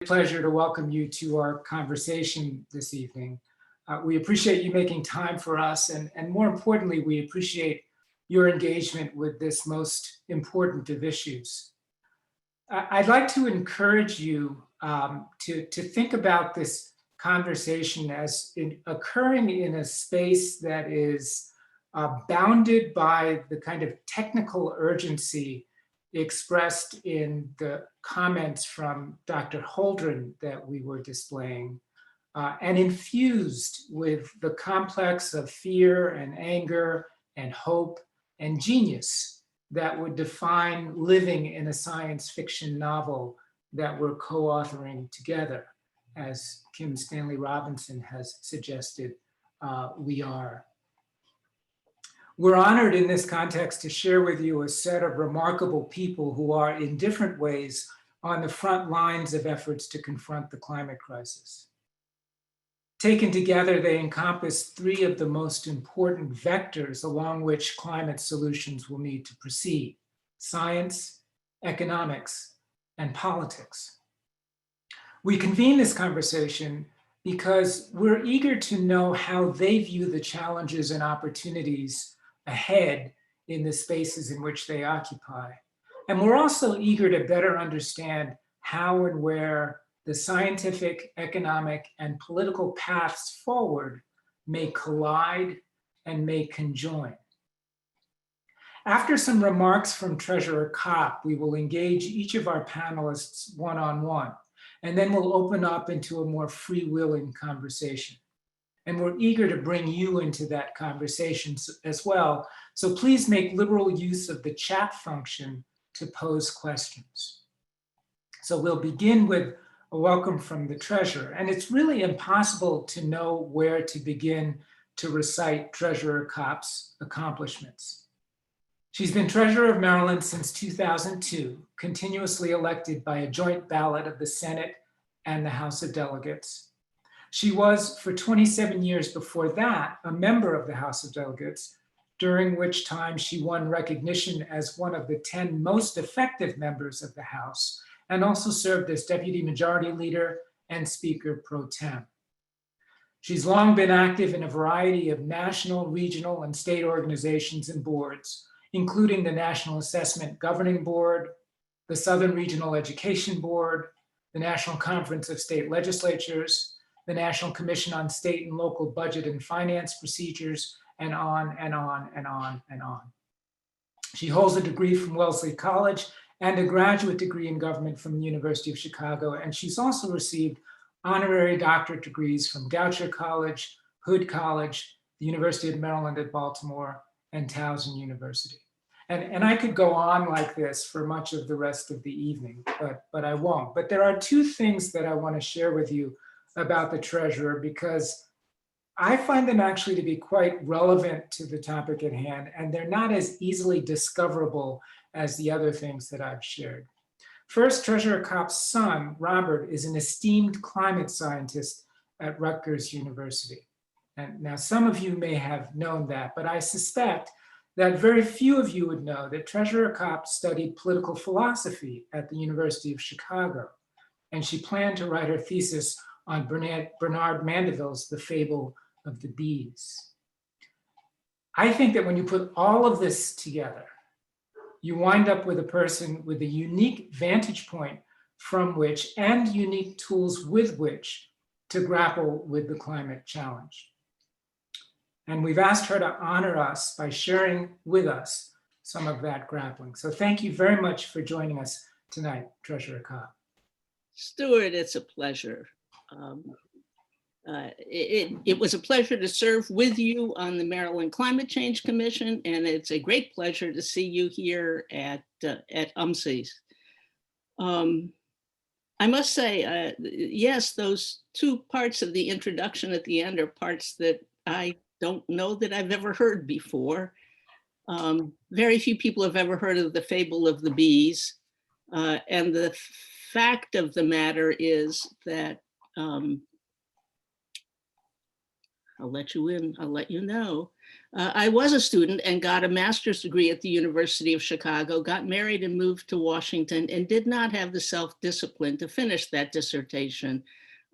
Pleasure to welcome you to our conversation this evening. We appreciate you making time for us, and more importantly, we appreciate your engagement with this most important of issues. I'd like to encourage you to think about this conversation as occurring in a space that is bounded by the kind of technical urgency expressed in the comments from Dr. Holdren that we were displaying, and infused with the complex of fear and anger and hope and genius that would define living in a science fiction novel that we're co-authoring together, as Kim Stanley Robinson has suggested we are. We're honored in this context to share with you a set of remarkable people who are in different ways on the front lines of efforts to confront the climate crisis. Taken together, they encompass three of the most important vectors along which climate solutions will need to proceed: science, economics, and politics. We convene this conversation because we're eager to know how they view the challenges and opportunities ahead in the spaces in which they occupy. And we're also eager to better understand how and where the scientific, economic, and political paths forward may collide and may conjoin. After some remarks from Treasurer Kopp, we will engage each of our panelists one-on-one, and then we'll open up into a more freewheeling conversation. And we're eager to bring you into that conversation as well. So please make liberal use of the chat function to pose questions. So we'll begin with a welcome from the Treasurer. And it's really impossible to know where to begin to recite Treasurer Kopp's accomplishments. She's been Treasurer of Maryland since 2002, continuously elected by a joint ballot of the Senate and the House of Delegates. She was, for 27 years before that, a member of the House of Delegates, during which time she won recognition as one of the 10 most effective members of the House, and also served as Deputy Majority Leader and Speaker pro tem. She's long been active in a variety of national, regional, and state organizations and boards, including the National Assessment Governing Board, the Southern Regional Education Board, the National Conference of State Legislatures, the National Commission on State and Local Budget and Finance Procedures, and on and on and on and on. She holds a degree from Wellesley College and a graduate degree in government from the University of Chicago, and she's also received honorary doctorate degrees from Goucher College, Hood College, the University of Maryland at Baltimore, and Towson University. And I could go on like this for much of the rest of the evening, but I won't. But there are two things that I want to share with you about the Treasurer, because I find them actually to be quite relevant to the topic at hand, and they're not as easily discoverable as the other things that I've shared. First, Treasurer Kopp's son, Robert, is an esteemed climate scientist at Rutgers University. And now some of you may have known that, but I suspect that very few of you would know that Treasurer Kopp studied political philosophy at the University of Chicago, and she planned to write her thesis on Bernard Mandeville's The Fable of the Bees. I think that when you put all of this together, you wind up with a person with a unique vantage point from which, and unique tools with which, to grapple with the climate challenge. And we've asked her to honor us by sharing with us some of that grappling. So thank you very much for joining us tonight, Treasurer Kopp. Stuart, it's a pleasure. It was a pleasure to serve with you on the Maryland Climate Change Commission, and it's a great pleasure to see you here at UMCES. I must say, yes, those two parts of the introduction at the end are parts that I don't know that I've ever heard before. Very few people have ever heard of the Fable of the Bees. And the fact of the matter is that, I'll let you in, I'll let you know, I was a student and got a master's degree at the University of Chicago, got married and moved to Washington, and did not have the self-discipline to finish that dissertation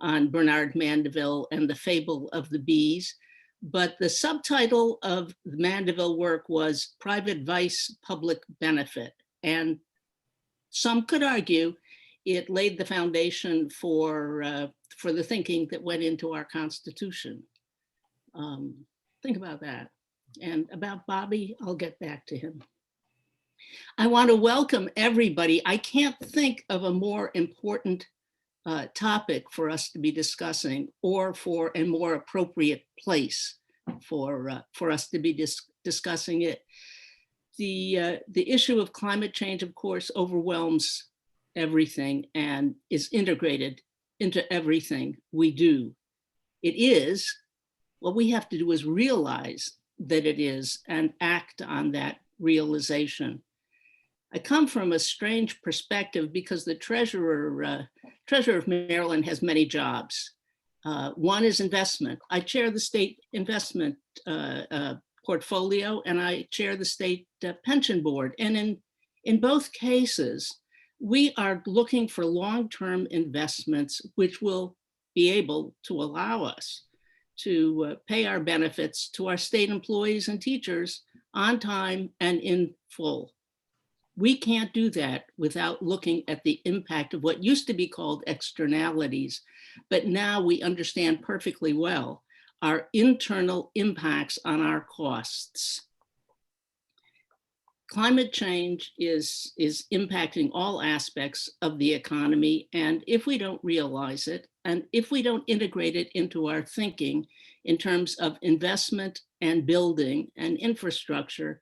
on Bernard Mandeville and the fable of the bees. But the subtitle of the Mandeville work was Private Vice, Public Benefit. And some could argue it laid the foundation for the thinking that went into our Constitution. Think about that. And about Bobby, I'll get back to him. I want to welcome everybody. I can't think of a more important topic for us to be discussing, or for a more appropriate place for us to be discussing it. The issue of climate change, of course, overwhelms everything and is integrated into everything we do. It is, what we have to do is realize that it is and act on that realization. I come from a strange perspective because the treasurer of Maryland has many jobs. One is investment. I chair the state investment portfolio, and I chair the state pension board. And in both cases, we are looking for long-term investments which will be able to allow us to pay our benefits to our state employees and teachers on time and in full. We can't do that without looking at the impact of what used to be called externalities, but now we understand perfectly well our internal impacts on our costs. Climate change is impacting all aspects of the economy, and if we don't realize it, and if we don't integrate it into our thinking in terms of investment and building and infrastructure,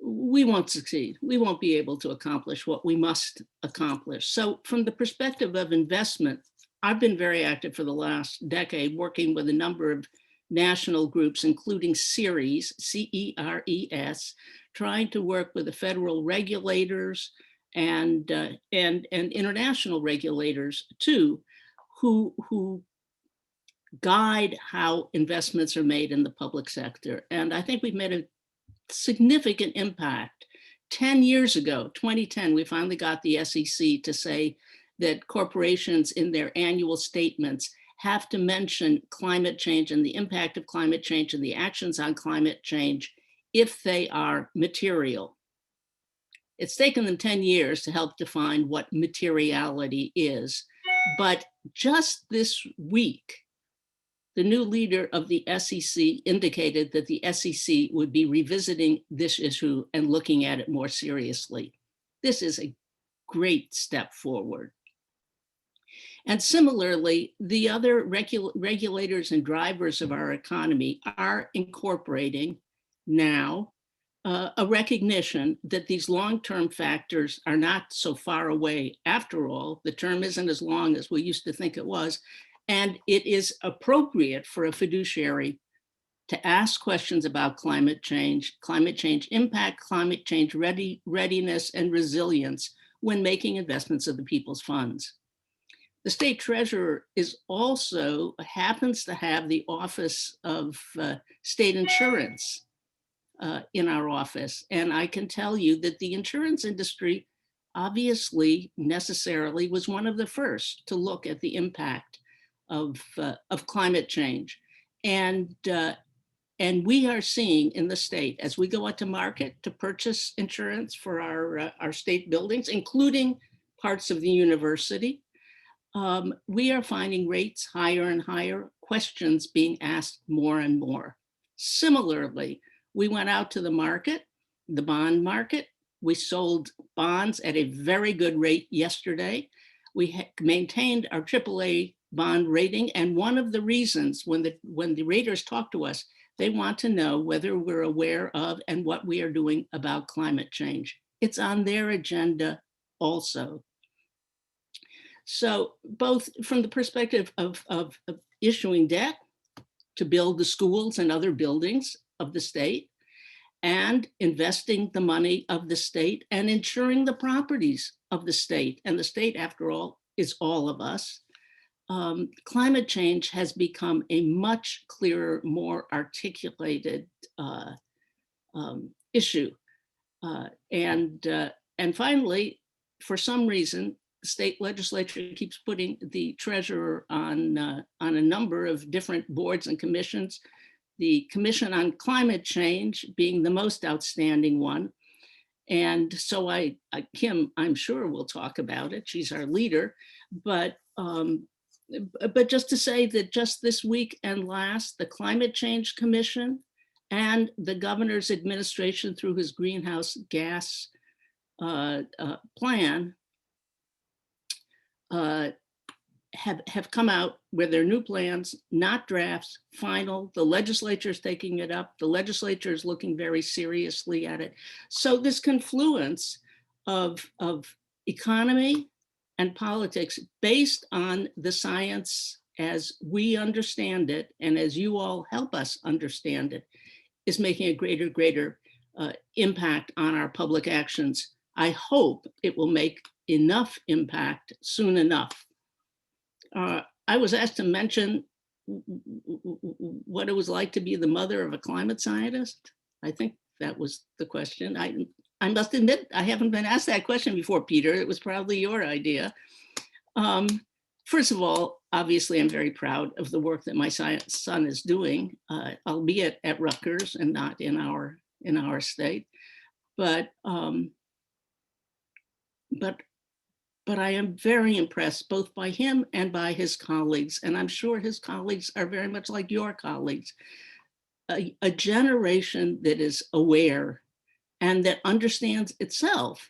we won't succeed. We won't be able to accomplish what we must accomplish. So from the perspective of investment, I've been very active for the last decade, working with a number of national groups, including CERES, C-E-R-E-S, trying to work with the federal regulators and international regulators too, who guide how investments are made in the public sector. And I think we've made a significant impact. 10 years ago, 2010, we finally got the SEC to say that corporations in their annual statements have to mention climate change and the impact of climate change and the actions on climate change if they are material. It's taken them 10 years to help define what materiality is. But just this week, the new leader of the SEC indicated that the SEC would be revisiting this issue and looking at it more seriously. This is a great step forward. And similarly, the other regulators and drivers of our economy are incorporating now a recognition that these long-term factors are not so far away. After all, the term isn't as long as we used to think it was, and it is appropriate for a fiduciary to ask questions about climate change impact, climate change readiness, and resilience when making investments of the people's funds. The state treasurer happens to have the Office of State Insurance in our office. And I can tell you that the insurance industry obviously necessarily was one of the first to look at the impact of climate change. And we are seeing in the state, as we go out to market to purchase insurance for our state buildings, including parts of the university, we are finding rates higher and higher, questions being asked more and more. Similarly, we went out to the market, the bond market. We sold bonds at a very good rate yesterday. We maintained our AAA bond rating. And one of the reasons when the raters talk to us, they want to know whether we're aware of and what we are doing about climate change. It's on their agenda also. So both from the perspective of issuing debt to build the schools and other buildings of the state, and investing the money of the state and insuring the properties of the state. And the state, after all, is all of us. climate change has become a much clearer, more articulated issue. And finally, for some reason, the state legislature keeps putting the treasurer on a number of different boards and commissions, the Commission on Climate Change being the most outstanding one. And so Kim, I'm sure will talk about it. She's our leader, but just to say that just this week and last, the Climate Change Commission and the governor's administration through his greenhouse gas plan have come out with their new plans, not drafts, final. The legislature is taking it up. The legislature is looking very seriously at it. So this confluence of economy and politics based on the science as we understand it, and as you all help us understand it, is making a greater impact on our public actions. I hope it will make enough impact soon enough. I was asked to mention what it was like to be the mother of a climate scientist. I think that was the question. I must admit, I haven't been asked that question before, Peter. It was probably your idea. First of all, obviously, I'm very proud of the work that my son is doing, albeit at Rutgers and not in our state. But I am very impressed both by him and by his colleagues, and I'm sure his colleagues are very much like your colleagues. A generation that is aware and that understands itself,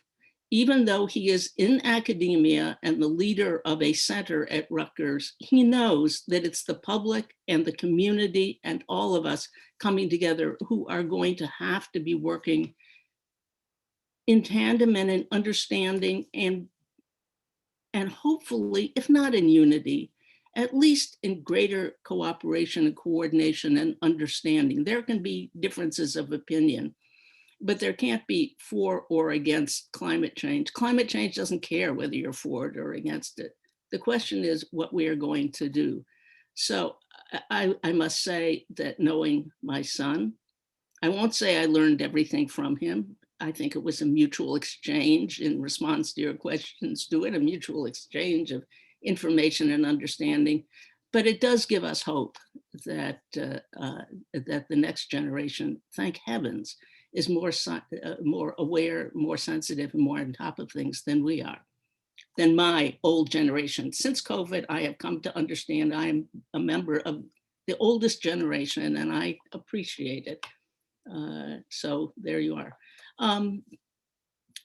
even though he is in academia and the leader of a center at Rutgers, he knows that it's the public and the community and all of us coming together who are going to have to be working in tandem and in understanding and hopefully, if not in unity, at least in greater cooperation and coordination and understanding. There can be differences of opinion, but there can't be for or against climate change. Climate change doesn't care whether you're for it or against it. The question is what we are going to do. So I must say that knowing my son, I won't say I learned everything from him. I think it was a mutual exchange in response to your questions, a mutual exchange of information and understanding. But it does give us hope that that the next generation, thank heavens, is more aware, more sensitive, and more on top of things than we are, than my old generation. Since COVID, I have come to understand I am a member of the oldest generation, and I appreciate it. So there you are.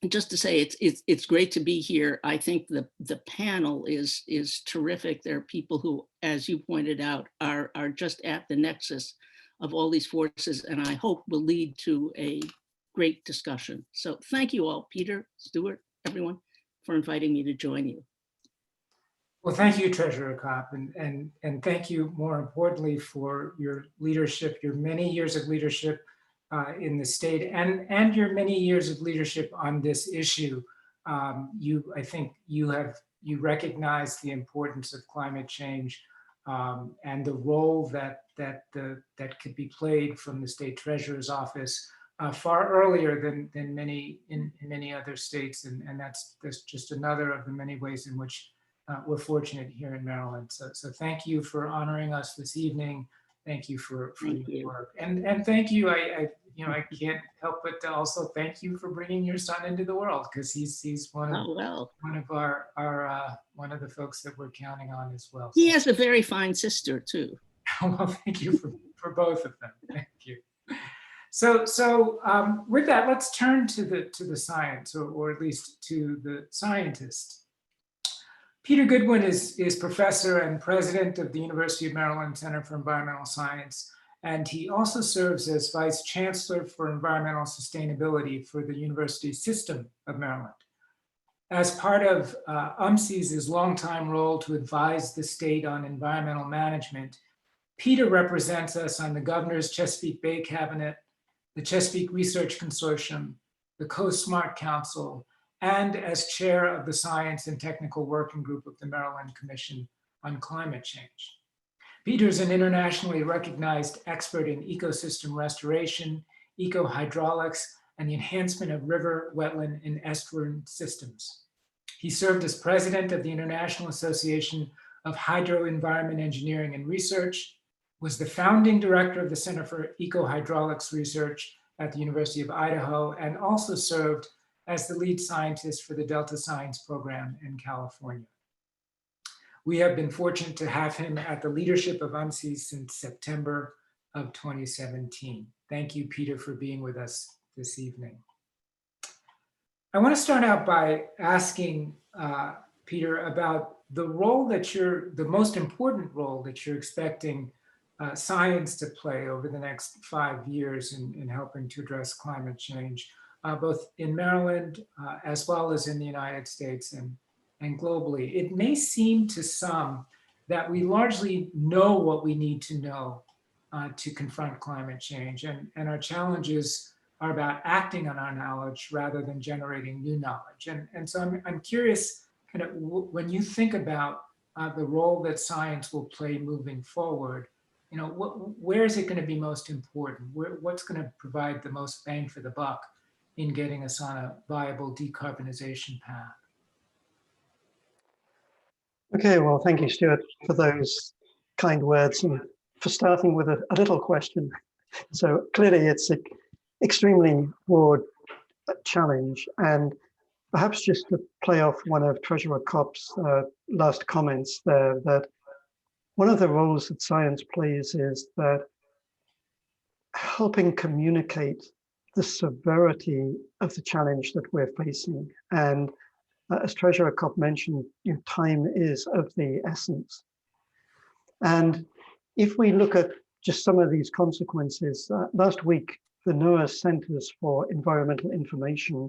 Just to say, it's great to be here. I think the panel is terrific. There are people who, as you pointed out, are just at the nexus of all these forces, and I hope will lead to a great discussion. So thank you all, Peter, Stuart, everyone, for inviting me to join you. Well, thank you, Treasurer Kopp, and thank you, more importantly, for your leadership, your many years of leadership in the state, and your many years of leadership on this issue. I think you recognize the importance of climate change and the role that could be played from the state treasurer's office far earlier than many in many other states, and that's just another of the many ways in which we're fortunate here in Maryland. So thank you for honoring us this evening. Thank you for your work, and thank you. I can't help but to also thank you for bringing your son into the world, because he's one of one of the folks that we're counting on as well. He has a very fine sister too. Well, thank you for both of them. Thank you. So with that, let's turn to the science, or at least to the scientists. Peter Goodwin is professor and president of the University of Maryland Center for Environmental Science, and he also serves as vice chancellor for environmental sustainability for the University System of Maryland. As part of UMC's longtime role to advise the state on environmental management, Peter represents us on the governor's Chesapeake Bay Cabinet, the Chesapeake Research Consortium, the Coast Smart Council, and as chair of the Science and Technical Working Group of the Maryland Commission on climate change. Peter is an internationally recognized expert in ecosystem restoration, eco-hydraulics, and the enhancement of river, wetland, and estuarine systems. He served as president of the International Association of Hydro-Environment Engineering and Research, was the founding director of the Center for Eco-Hydraulics Research at the University of Idaho, and also served as the lead scientist for the Delta Science Program in California. We have been fortunate to have him at the leadership of UNSI since September of 2017. Thank you, Peter, for being with us this evening. I want to start out by asking Peter about the role that the most important role that you're expecting science to play over the next 5 years in helping to address climate change, both in Maryland as well as in the United States and globally. It may seem to some that we largely know what we need to know to confront climate change, and our challenges are about acting on our knowledge rather than generating new knowledge. And so I'm curious, kind of when you think about the role that science will play moving forward, where is it going to be most important? What's going to provide the most bang for the buck in getting us on a viable decarbonization path? Okay, well, thank you, Stuart, for those kind words and for starting with a little question. So clearly it's an extremely broad challenge, and perhaps just to play off one of Treasurer Kopp's last comments there, that one of the roles that science plays is that helping communicate the severity of the challenge that we're facing. And as Treasurer Kopp mentioned, time is of the essence. And if we look at just some of these consequences, last week, the NOAA Centers for Environmental Information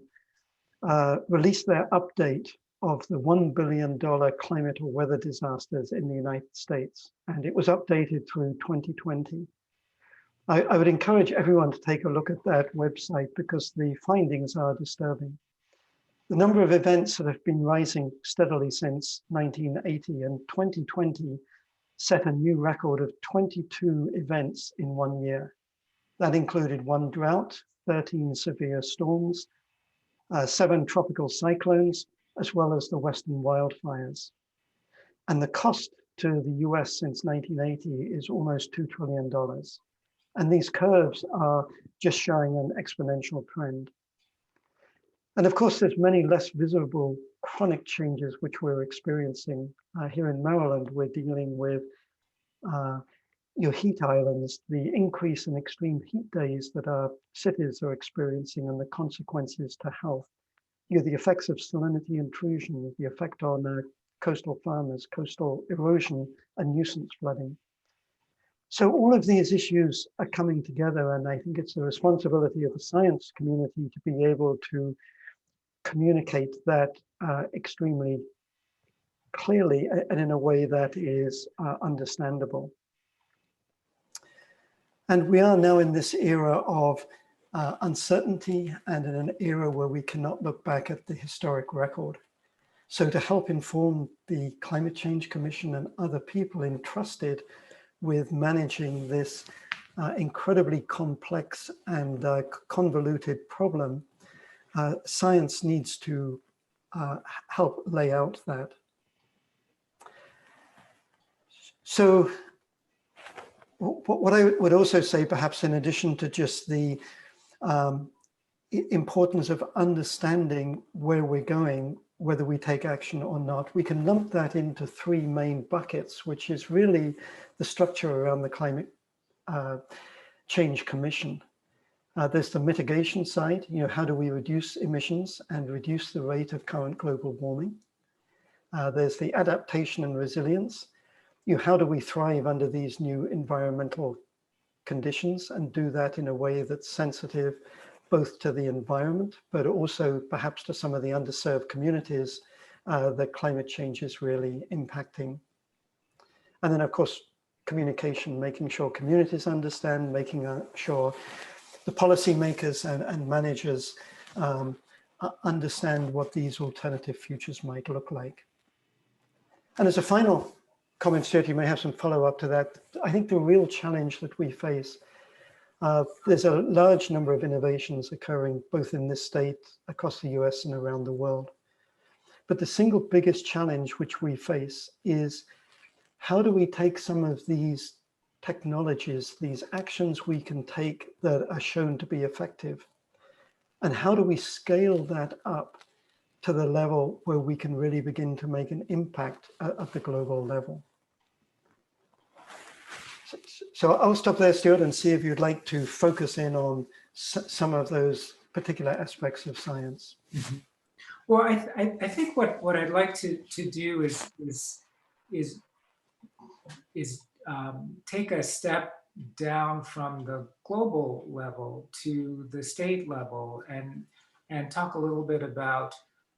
released their update of the $1 billion climate or weather disasters in the United States. And it was updated through 2020. I would encourage everyone to take a look at that website because the findings are disturbing. The number of events that have been rising steadily since 1980, and 2020 set a new record of 22 events in 1 year. That included 1 drought, 13 severe storms, 7 tropical cyclones, as well as the Western wildfires. And the cost to the US since 1980 is almost $2 trillion. And these curves are just showing an exponential trend. And of course, there's many less visible chronic changes which we're experiencing. Here in Maryland, we're dealing with your heat islands, the increase in extreme heat days that our cities are experiencing and the consequences to health. The effects of salinity intrusion, the effect on coastal farmers, coastal erosion, and nuisance flooding. So all of these issues are coming together, and I think it's the responsibility of the science community to be able to communicate that extremely clearly and in a way that is understandable. And we are now in this era of uncertainty and in an era where we cannot look back at the historic record. So to help inform the Climate Change Commission and other people entrusted with managing this incredibly complex and convoluted problem, science needs to help lay out that. So what I would also say, perhaps in addition to just the importance of understanding where we're going, whether we take action or not, we can lump that into 3 main buckets, which is really the structure around the Climate Change Commission. There's the mitigation side, how do we reduce emissions and reduce the rate of current global warming? There's the adaptation and resilience. How do we thrive under these new environmental conditions and do that in a way that's sensitive both to the environment, but also perhaps to some of the underserved communities that climate change is really impacting. And then of course, communication, making sure communities understand, making sure the policymakers and managers understand what these alternative futures might look like. And as a final comment, Stuart, you may have some follow-up to that. I think the real challenge that we face, there's a large number of innovations occurring both in this state, across the US and around the world. But the single biggest challenge which we face is how do we take some of these technologies, these actions we can take that are shown to be effective, and how do we scale that up to the level where we can really begin to make an impact at the global level? So I'll stop there, Stuart, and see if you'd like to focus in on some of those particular aspects of science. Mm-hmm. Well, I think what I'd like to do is take a step down from the global level to the state level and talk a little bit about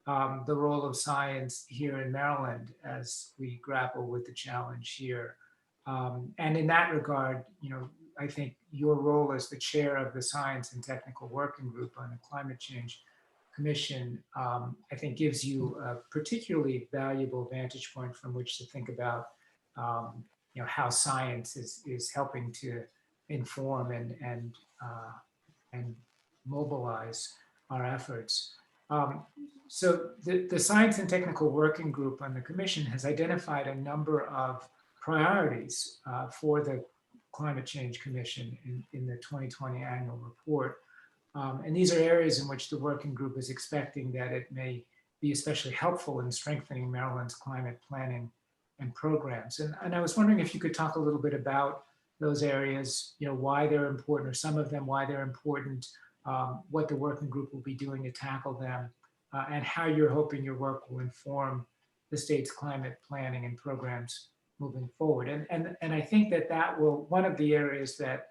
the role of science here in Maryland as we grapple with the challenge here. And in that regard, I think your role as the chair of the Science and Technical Working Group on the Climate Change Commission, I think gives you a particularly valuable vantage point from which to think about how science is helping to inform and mobilize our efforts. So the Science and Technical Working Group on the Commission has identified a number of priorities for the Climate Change Commission in the 2020 annual report. And these are areas in which the working group is expecting that it may be especially helpful in strengthening Maryland's climate planning and programs. And I was wondering if you could talk a little bit about those areas, why they're important, or some of them, why they're important, what the working group will be doing to tackle them, and how you're hoping your work will inform the state's climate planning and programs moving forward. And I think that will, one of the areas that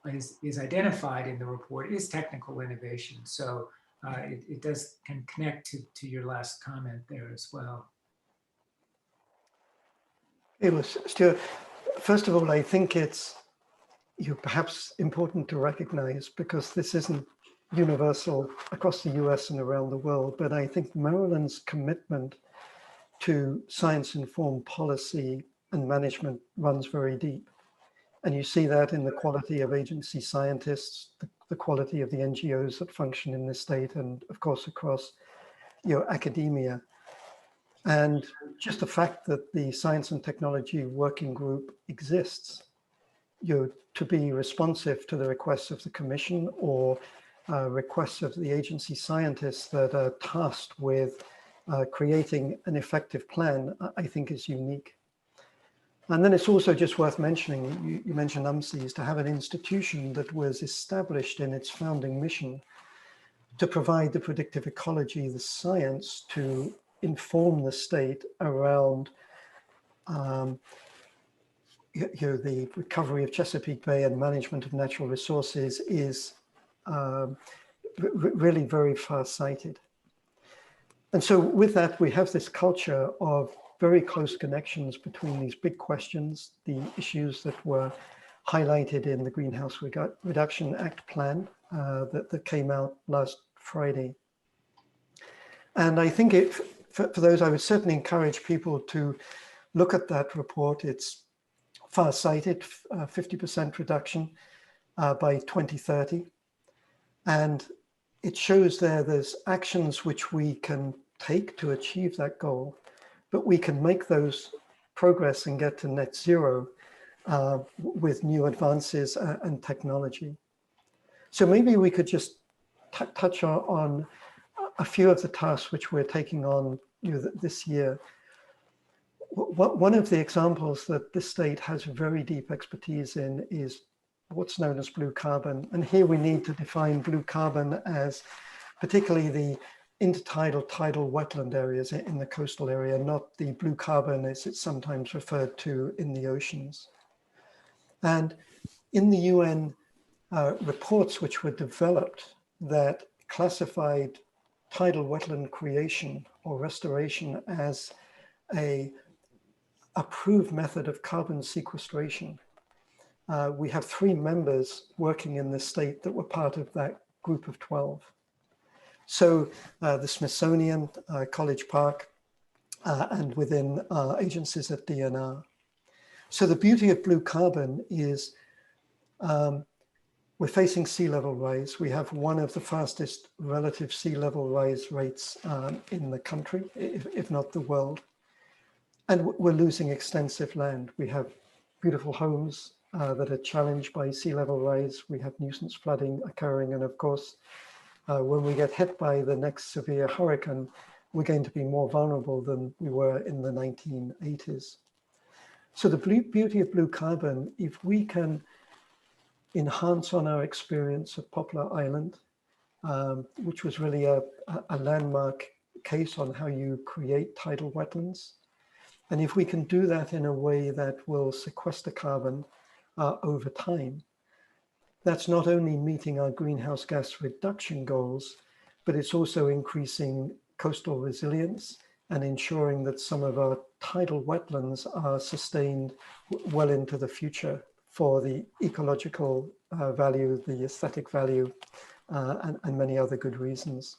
is identified in the report is technical innovation. So it can connect to your last comment there as well. It was, Stuart, first of all, I think it's perhaps important to recognize, because this isn't universal across the US and around the world, but I think Maryland's commitment to science-informed policy and management runs very deep. And you see that in the quality of agency scientists, the quality of the NGOs that function in this state, and of course across academia. And just the fact that the Science and Technology Working Group exists, to be responsive to the requests of the Commission or requests of the agency scientists that are tasked with creating an effective plan, I think is unique. And then it's also just worth mentioning, you mentioned UMCES, to have an institution that was established in its founding mission to provide the predictive ecology, the science to inform the state around the recovery of Chesapeake Bay and management of natural resources is really very far-sighted. And so with that, we have this culture of very close connections between these big questions, the issues that were highlighted in the Greenhouse Reduction Act plan that came out last Friday. And I think for those, I would certainly encourage people to look at that report. It's far-sighted, 50% reduction by 2030. And it shows there's actions which we can take to achieve that goal, but we can make those progress and get to net zero with new advances and technology. So maybe we could just touch on a few of the tasks which we're taking on this year. One of the examples that this state has very deep expertise in is what's known as blue carbon. And here we need to define blue carbon as particularly the intertidal, tidal wetland areas in the coastal area, not the blue carbon as it's sometimes referred to in the oceans. And in the UN reports which were developed that classified tidal wetland creation or restoration as an approved method of carbon sequestration, we have 3 members working in this state that were part of that group of 12. So the Smithsonian, College Park, and within our agencies at DNR. So the beauty of blue carbon is we're facing sea level rise. We have one of the fastest relative sea level rise rates in the country, if not the world. And we're losing extensive land. We have beautiful homes that are challenged by sea level rise. We have nuisance flooding occurring. And of course, when we get hit by the next severe hurricane, we're going to be more vulnerable than we were in the 1980s. So the beauty of blue carbon, if we can enhance on our experience of Poplar Island, which was really a landmark case on how you create tidal wetlands. And if we can do that in a way that will sequester carbon over time, that's not only meeting our greenhouse gas reduction goals, but it's also increasing coastal resilience and ensuring that some of our tidal wetlands are sustained well into the future for the ecological value, the aesthetic value, and many other good reasons.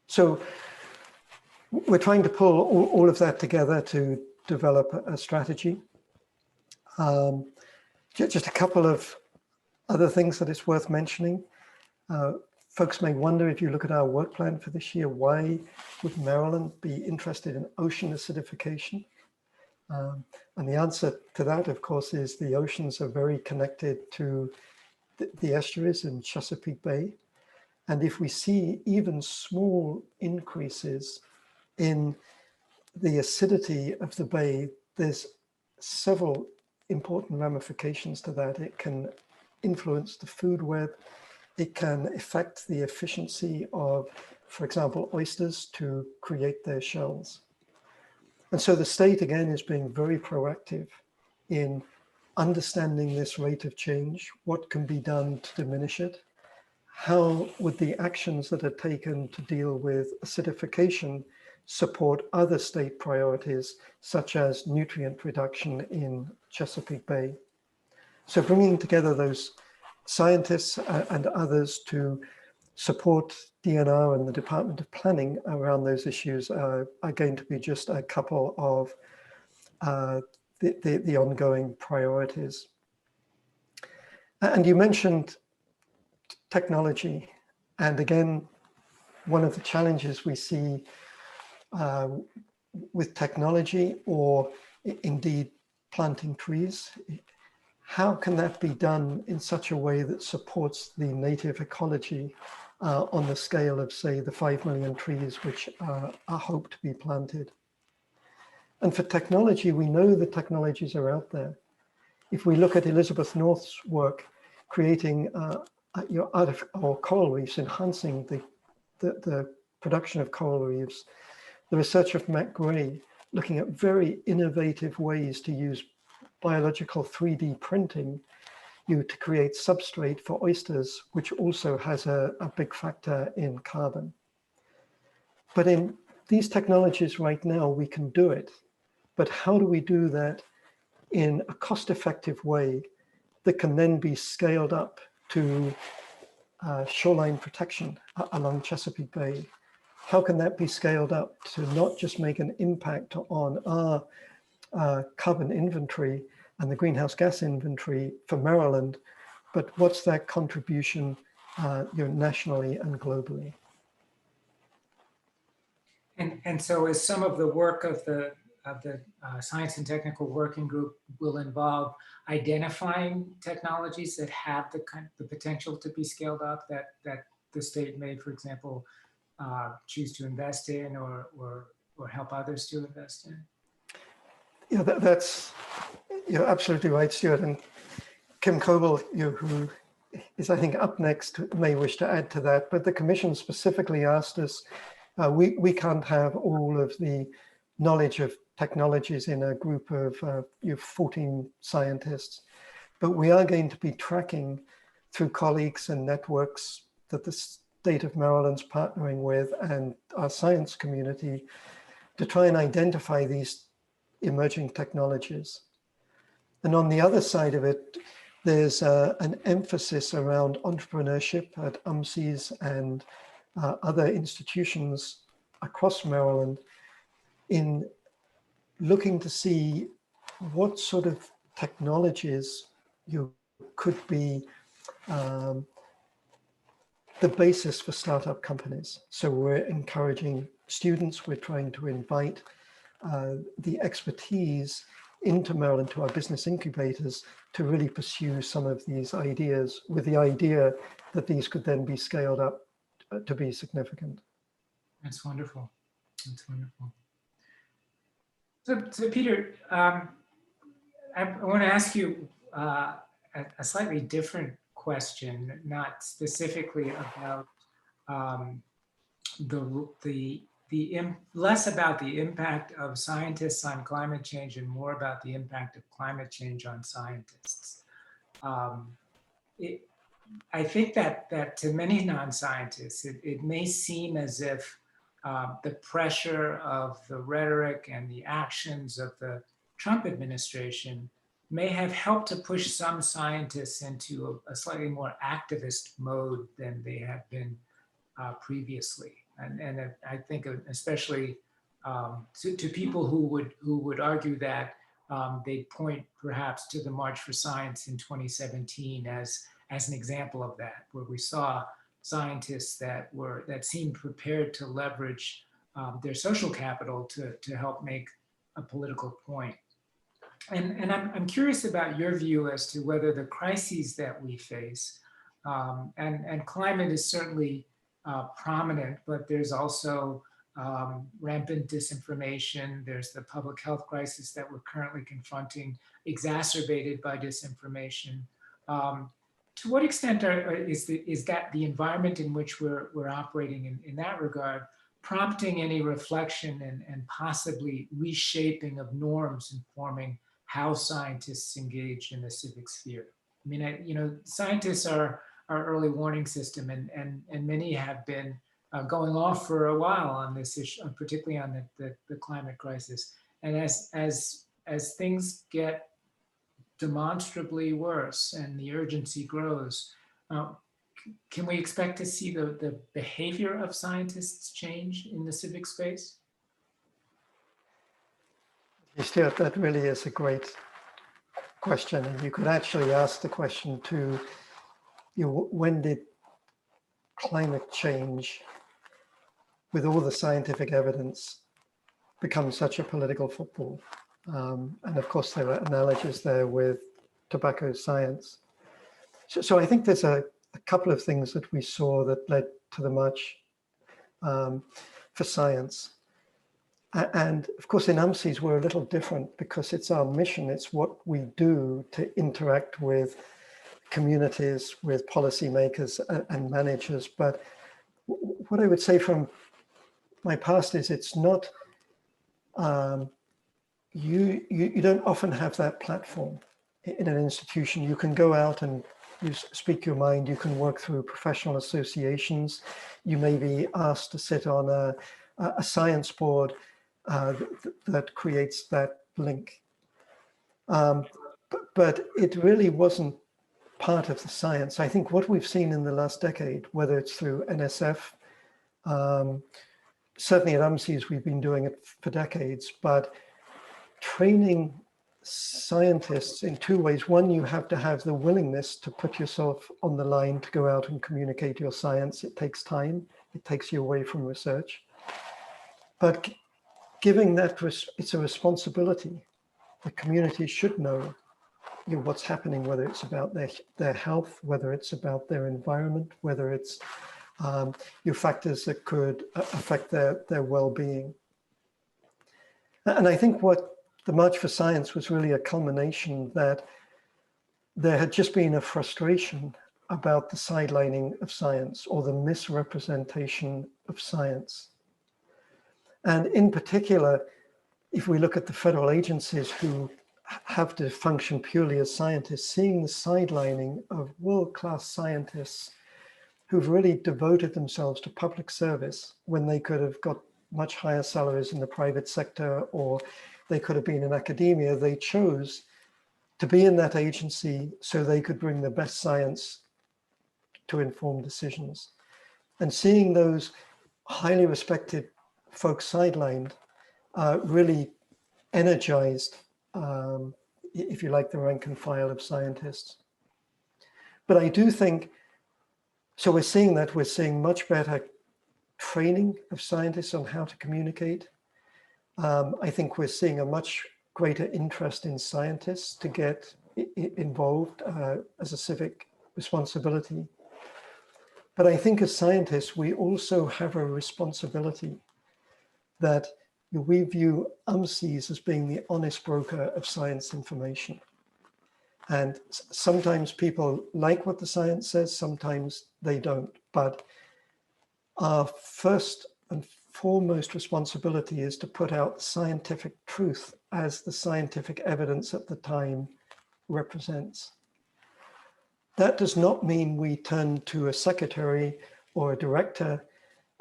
So we're trying to pull all of that together to develop a strategy. Just a couple of other things that it's worth mentioning. Folks may wonder, if you look at our work plan for this year, why would Maryland be interested in ocean acidification? And the answer to that, of course, is the oceans are very connected to the estuaries in Chesapeake Bay. And if we see even small increases in the acidity of the bay, there's several important ramifications to that. It can influence the food web. It can affect the efficiency of, for example, oysters to create their shells. And so the state, again, is being very proactive in understanding this rate of change, what can be done to diminish it, how would the actions that are taken to deal with acidification support other state priorities, such as nutrient reduction in Chesapeake Bay. So bringing together those scientists and others to support DNR and the Department of Planning around those issues are going to be just a couple of the ongoing priorities. And you mentioned technology. And again, one of the challenges we see with technology, or indeed planting trees, how can that be done in such a way that supports the native ecology on the scale of, say, the 5 million trees which are hoped to be planted? And for technology, we know the technologies are out there. If we look at Elizabeth North's work, creating or coral reefs, enhancing the production of coral reefs, the research of Matt Gray, looking at very innovative ways to use biological 3D printing to create substrate for oysters, which also has a big factor in carbon. But in these technologies right now, we can do it. But how do we do that in a cost-effective way that can then be scaled up to shoreline protection along Chesapeake Bay? How can that be scaled up to not just make an impact on our carbon inventory and the greenhouse gas inventory for Maryland, but what's that contribution nationally and globally? And so as some of the work of the Science and Technical Working Group will involve identifying technologies that have the potential to be scaled up, that the state may, for example, choose to invest in or help others to invest in? Yeah, that's, you're absolutely right, Stuart. And Kim Coble, who is, I think, up next, may wish to add to that. But the Commission specifically asked us, we can't have all of the knowledge of technologies in a group of 14 scientists, but we are going to be tracking through colleagues and networks that the state of Maryland's partnering with and our science community to try and identify these emerging technologies. And on the other side of it, there's an emphasis around entrepreneurship at UMCs and other institutions across Maryland in looking to see what sort of technologies could be the basis for startup companies. So we're encouraging students, we're trying to invite the expertise into Maryland, to our business incubators, to really pursue some of these ideas, with the idea that these could then be scaled up to be significant. That's wonderful. That's wonderful. So Peter, I want to ask you a slightly different question, not specifically about less about the impact of scientists on climate change and more about the impact of climate change on scientists. I think that to many non-scientists, it may seem as if the pressure of the rhetoric and the actions of the Trump administration may have helped to push some scientists into a slightly more activist mode than they have been previously. And I think especially to people who would argue that they'd point perhaps to the March for Science in 2017 as an example of that, where we saw scientists that seemed prepared to leverage their social capital to help make a political point. And I'm curious about your view as to whether the crises that we face, and climate is certainly prominent, but there's also rampant disinformation. There's the public health crisis that we're currently confronting, exacerbated by disinformation. To what extent is that the environment in which we're operating in that regard prompting any reflection and possibly reshaping of norms informing how scientists engage in the civic sphere? I mean, scientists are our early warning system, and many have been going off for a while on this issue, particularly on the climate crisis. And as things get demonstrably worse and the urgency grows, can we expect to see the behavior of scientists change in the civic space? Stuart, that really is a great question. And you could actually ask the question to, when did climate change, with all the scientific evidence, become such a political football? And of course, there are analogies there with tobacco science. So I think there's a couple of things that we saw that led to the March for Science. And of course, in UMCES, we're a little different because it's our mission. It's what we do to interact with communities, with policymakers and managers. But what I would say from my past is it's not, you don't often have that platform in an institution. You can go out and you speak your mind. You can work through professional associations. You may be asked to sit on a science board that creates that link. But it really wasn't part of the science. I think what we've seen in the last decade, whether it's through NSF, certainly at UMCES, we've been doing it for decades, but training scientists in two ways. One, you have to have the willingness to put yourself on the line to go out and communicate your science. It takes time. It takes you away from research. But giving that, it's a responsibility. The community should know what's happening, whether it's about their health, whether it's about their environment, whether it's your factors that could affect their well-being. And I think what the March for Science was really a culmination that there had just been a frustration about the sidelining of science or the misrepresentation of science. And in particular, if we look at the federal agencies who have to function purely as scientists, seeing the sidelining of world-class scientists who've really devoted themselves to public service when they could have got much higher salaries in the private sector, or they could have been in academia. They chose to be in that agency so they could bring the best science to inform decisions. And seeing those highly respected folks sidelined really energized, if you like, the rank and file of scientists. But I do think, so we're seeing that, we're seeing much better training of scientists on how to communicate. I think we're seeing a much greater interest in scientists to get involved as a civic responsibility. But I think as scientists, we also have a responsibility that we view UMCs as being the honest broker of science information. And sometimes people like what the science says, sometimes they don't. But our first and foremost responsibility is to put out scientific truth as the scientific evidence at the time represents. That does not mean we turn to a secretary or a director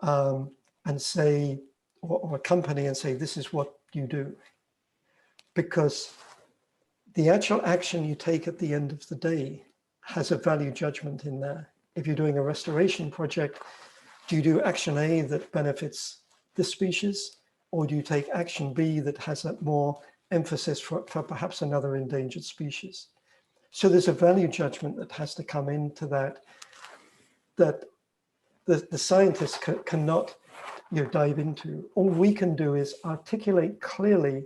and say, or a company and say, this is what you do. Because the actual action you take at the end of the day has a value judgment in there. If you're doing a restoration project, do you do action A that benefits this species? Or do you take action B that has a more emphasis for perhaps another endangered species? So there's a value judgment that has to come into that the scientists cannot dive into. All we can do is articulate clearly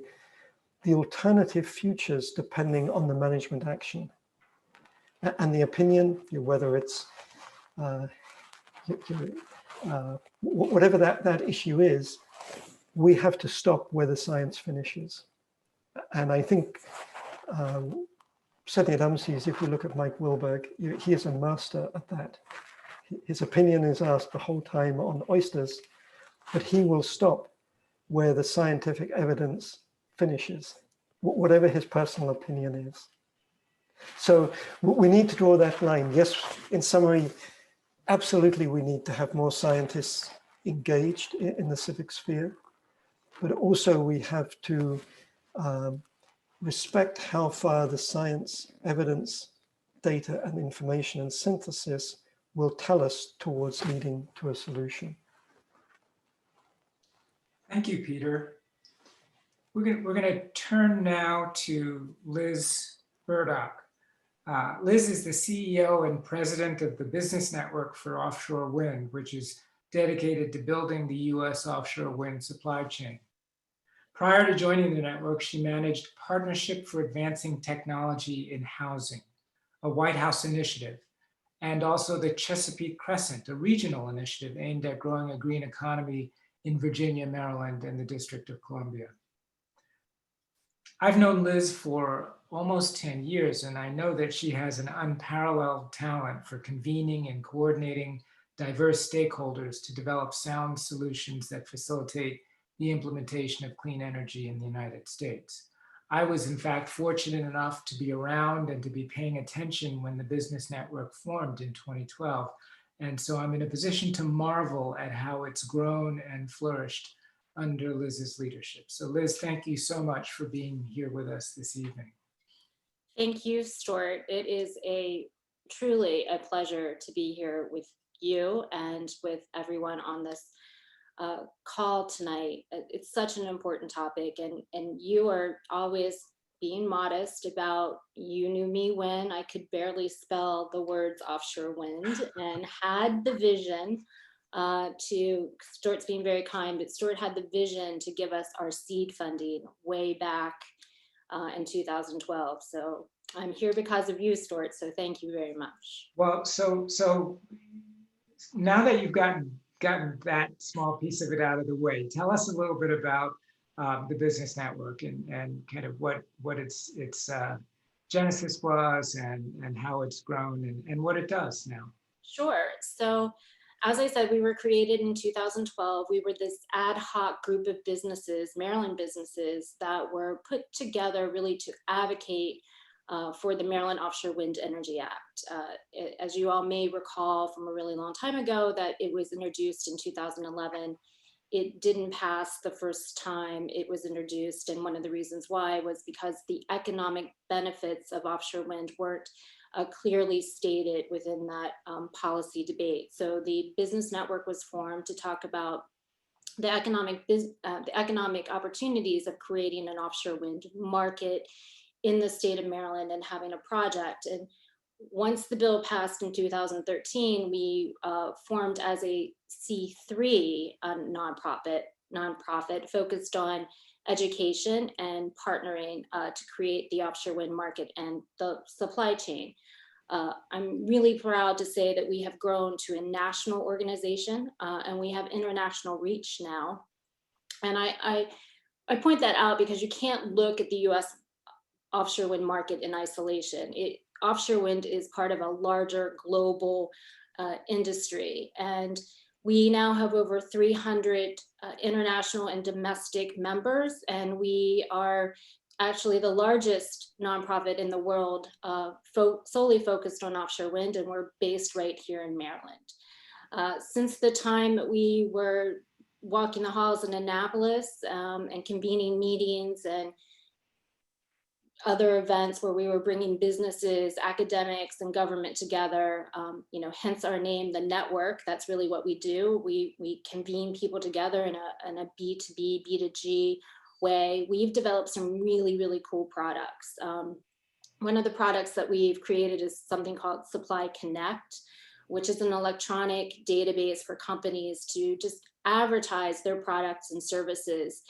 the alternative futures depending on the management action. And the opinion, whether it's whatever that issue is, we have to stop where the science finishes. And I think certainly at UMCs, if we look at Mike Wilberg, he is a master at that. His opinion is asked the whole time on oysters, but he will stop where the scientific evidence finishes, whatever his personal opinion is. So we need to draw that line. Yes, in summary, absolutely we need to have more scientists engaged in the civic sphere, but also we have to respect how far the science, evidence, data and information and synthesis will tell us towards leading to a solution. Thank you, Peter. We're going to turn now to Liz Burdock. Liz is the CEO and president of the Business Network for Offshore Wind, which is dedicated to building the US offshore wind supply chain. Prior to joining the network, she managed Partnership for Advancing Technology in Housing, a White House initiative, and also the Chesapeake Crescent, a regional initiative aimed at growing a green economy in Virginia, Maryland, and the District of Columbia. I've known Liz for almost 10 years, and I know that she has an unparalleled talent for convening and coordinating diverse stakeholders to develop sound solutions that facilitate the implementation of clean energy in the United States. I was in fact fortunate enough to be around and to be paying attention when the Business Network formed in 2012. And so I'm in a position to marvel at how it's grown and flourished under Liz's leadership. So Liz, thank you so much for being here with us this evening. Thank you, Stuart. It is truly a pleasure to be here with you and with everyone on this call tonight. It's such an important topic, and you are always being modest about, you knew me when I could barely spell the words offshore wind, and had the vision Stuart's being very kind, but Stuart had the vision to give us our seed funding way back in 2012. So I'm here because of you, Stuart, so thank you very much. Well, so now that you've gotten that small piece of it out of the way, tell us a little bit about the Business Network and kind of what its genesis was and how it's grown and what it does now. Sure. So as I said, we were created in 2012. We were this ad hoc group of businesses, Maryland businesses, that were put together really to advocate for the Maryland Offshore Wind Energy Act. As you all may recall from a really long time ago, that it was introduced in 2011. It didn't pass the first time it was introduced, and one of the reasons why was because the economic benefits of offshore wind weren't clearly stated within that policy debate. So the Business Network was formed to talk about the economic opportunities of creating an offshore wind market in the state of Maryland and having a project. And once the bill passed in 2013, we formed as a C3 nonprofit focused on education and partnering to create the offshore wind market and the supply chain. I'm really proud to say that we have grown to a national organization and we have international reach now. And I point that out because you can't look at the US offshore wind market in isolation. Offshore wind is part of a larger global industry. And we now have over 300 international and domestic members, and we are actually the largest nonprofit in the world solely focused on offshore wind, and we're based right here in Maryland. Since the time that we were walking the halls in Annapolis and convening meetings and other events where we were bringing businesses, academics, and government together, hence our name, the network. That's really what we do. We convene people together in a B2B, B2G way. We've developed some really, really cool products. One of the products that we've created is something called Supply Connect, which is an electronic database for companies to just advertise their products and services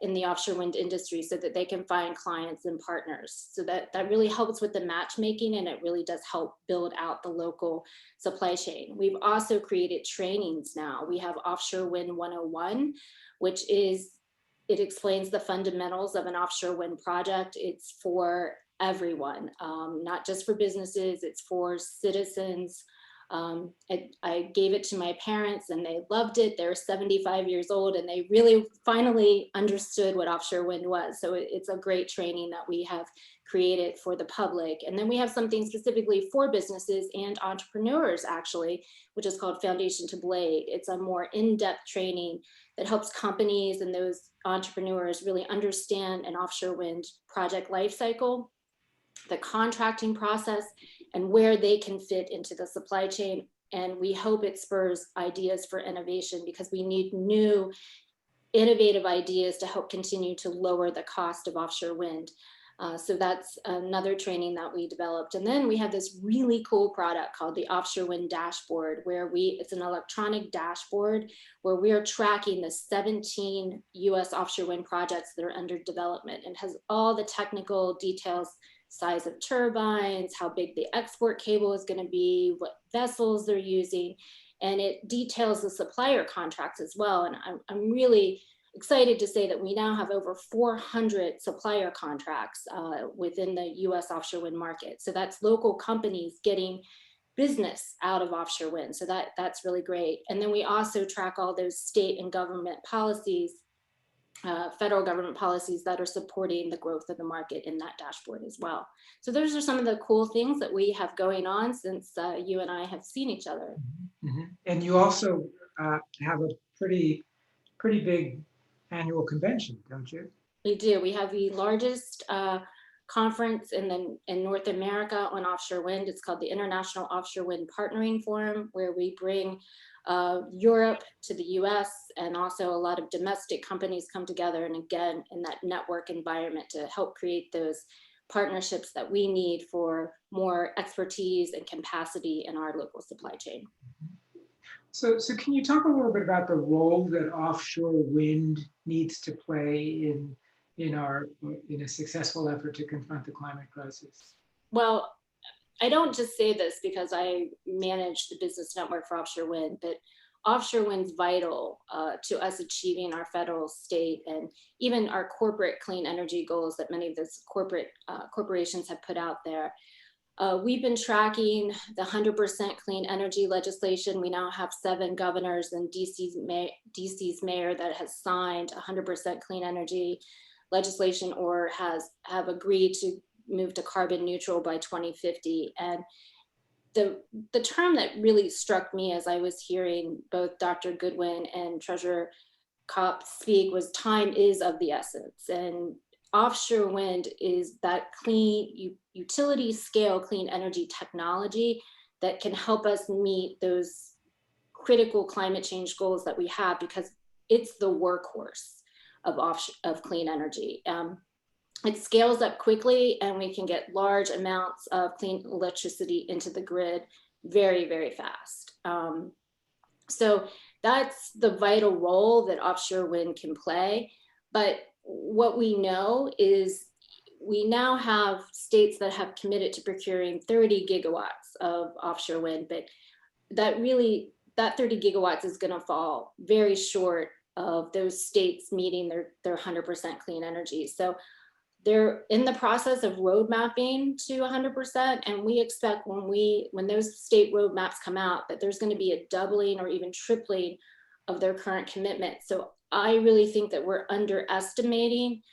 in the offshore wind industry so that they can find clients and partners. So that really helps with the matchmaking, and it really does help build out the local supply chain. We've also created trainings now. We have Offshore Wind 101, which it explains the fundamentals of an offshore wind project. It's for everyone, not just for businesses, it's for citizens. I gave it to my parents and they loved it. They're 75 years old and they really finally understood what offshore wind was. So it's a great training that we have created for the public. And then we have something specifically for businesses and entrepreneurs actually, which is called Foundation to Blade. It's a more in-depth training that helps companies and those entrepreneurs really understand an offshore wind project lifecycle, the contracting process, and where they can fit into the supply chain. And we hope it spurs ideas for innovation because we need new innovative ideas to help continue to lower the cost of offshore wind. So that's another training that we developed. And then we have this really cool product called the Offshore Wind Dashboard, where it's an electronic dashboard where we are tracking the 17 US offshore wind projects that are under development, and has all the technical details, size of turbines, how big the export cable is going to be, what vessels they're using, and it details the supplier contracts as well. And I'm really excited to say that we now have over 400 supplier contracts within the US offshore wind market. So that's local companies getting business out of offshore wind. So that's really great. And then we also track all those state and government policies, federal government policies that are supporting the growth of the market in that dashboard as well. So those are some of the cool things that we have going on since you and I have seen each other. Mm-hmm. And you also have a pretty big annual convention, don't you? We do. We have the largest conference in North America on offshore wind. It's called the International Offshore Wind Partnering Forum, where we bring Europe to the US, and also a lot of domestic companies come together, and again in that network environment to help create those partnerships that we need for more expertise and capacity in our local supply chain. So can you talk a little bit about the role that offshore wind needs to play in a successful effort to confront the climate crisis? Well, I don't just say this because I manage the business network for offshore wind, but offshore wind's vital to us achieving our federal, state, and even our corporate clean energy goals that many of those corporations have put out there. We've been tracking the 100% clean energy legislation. We now have 7 governors and DC's mayor that has signed 100% clean energy legislation or have agreed to move to carbon neutral by 2050. And the term that really struck me as I was hearing both Dr. Goodwin and Treasurer Kopp speak was time is of the essence. And offshore wind is that clean, utility scale clean energy technology that can help us meet those critical climate change goals that we have, because it's the workhorse of clean energy. It scales up quickly, and we can get large amounts of clean electricity into the grid very, very fast. So that's the vital role that offshore wind can play. But what we know is we now have states that have committed to procuring 30 gigawatts of offshore wind, but that 30 gigawatts is going to fall very short of those states meeting their 100% clean energy. So they're in the process of road mapping to 100%, and we expect when those state roadmaps come out that there's going to be a doubling or even tripling of their current commitment. So I really think that we're underestimating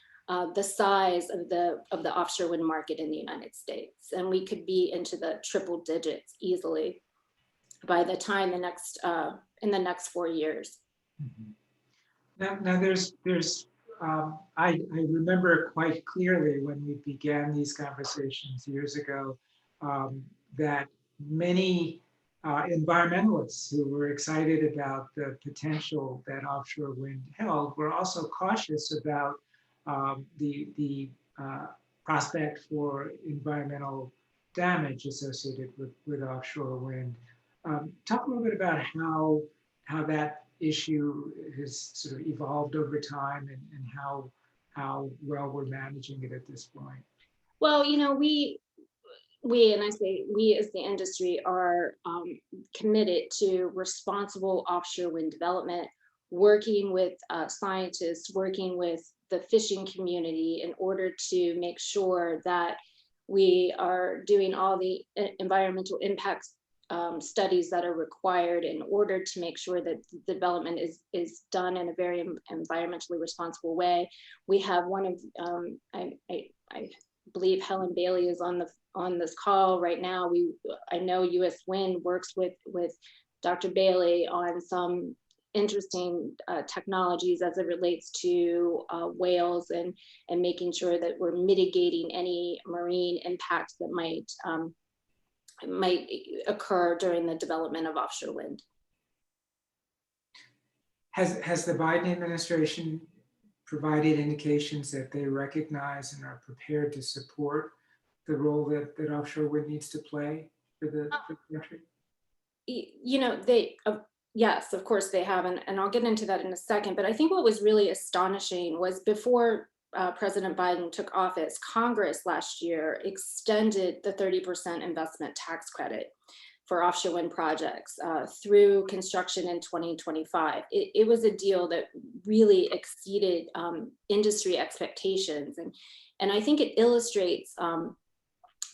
the size of the offshore wind market in the United States, and we could be into the triple digits easily by the time in the next 4 years. Mm-hmm. Now there's I remember quite clearly when we began these conversations years ago that many environmentalists who were excited about the potential that offshore wind held were also cautious about the prospect for environmental damage associated with offshore wind. Talk a little bit about how that issue has sort of evolved over time and how well we're managing it at this point. Well, we, and I say we as the industry, are committed to responsible offshore wind development, working with scientists, working with the fishing community in order to make sure that we are doing all the environmental impacts studies that are required in order to make sure that the development is done in a very environmentally responsible way. We have one of, I believe Helen Bailey is on this call right now. I know US Wind works with Dr. Bailey on some interesting technologies as it relates to whales and making sure that we're mitigating any marine impacts that might occur during the development of offshore wind. Has the Biden administration provided indications that they recognize and are prepared to support the role that offshore wind needs to play for the country? Yes, of course they have, and I'll get into that in a second. But I think what was really astonishing was before President Biden took office, Congress last year extended the 30% investment tax credit for offshore wind projects through construction in 2025. It was a deal that really exceeded industry expectations. And I think it illustrates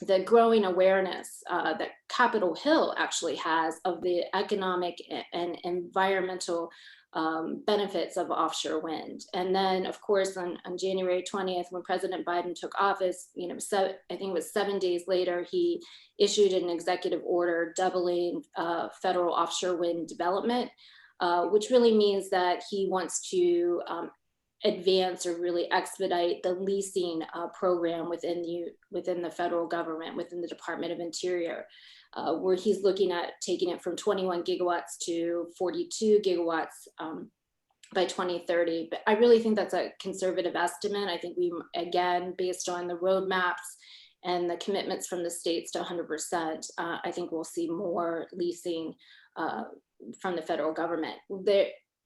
the growing awareness that Capitol Hill actually has of the economic and environmental benefits of offshore wind. And then, of course, on January 20th, when President Biden took office, I think it was 7 days later, he issued an executive order doubling federal offshore wind development, which really means that he wants to advance or really expedite the leasing program within the federal government, within the Department of Interior, where he's looking at taking it from 21 gigawatts to 42 gigawatts by 2030. But I really think that's a conservative estimate. I think we, again, based on the roadmaps and the commitments from the states to 100%, I think we'll see more leasing from the federal government.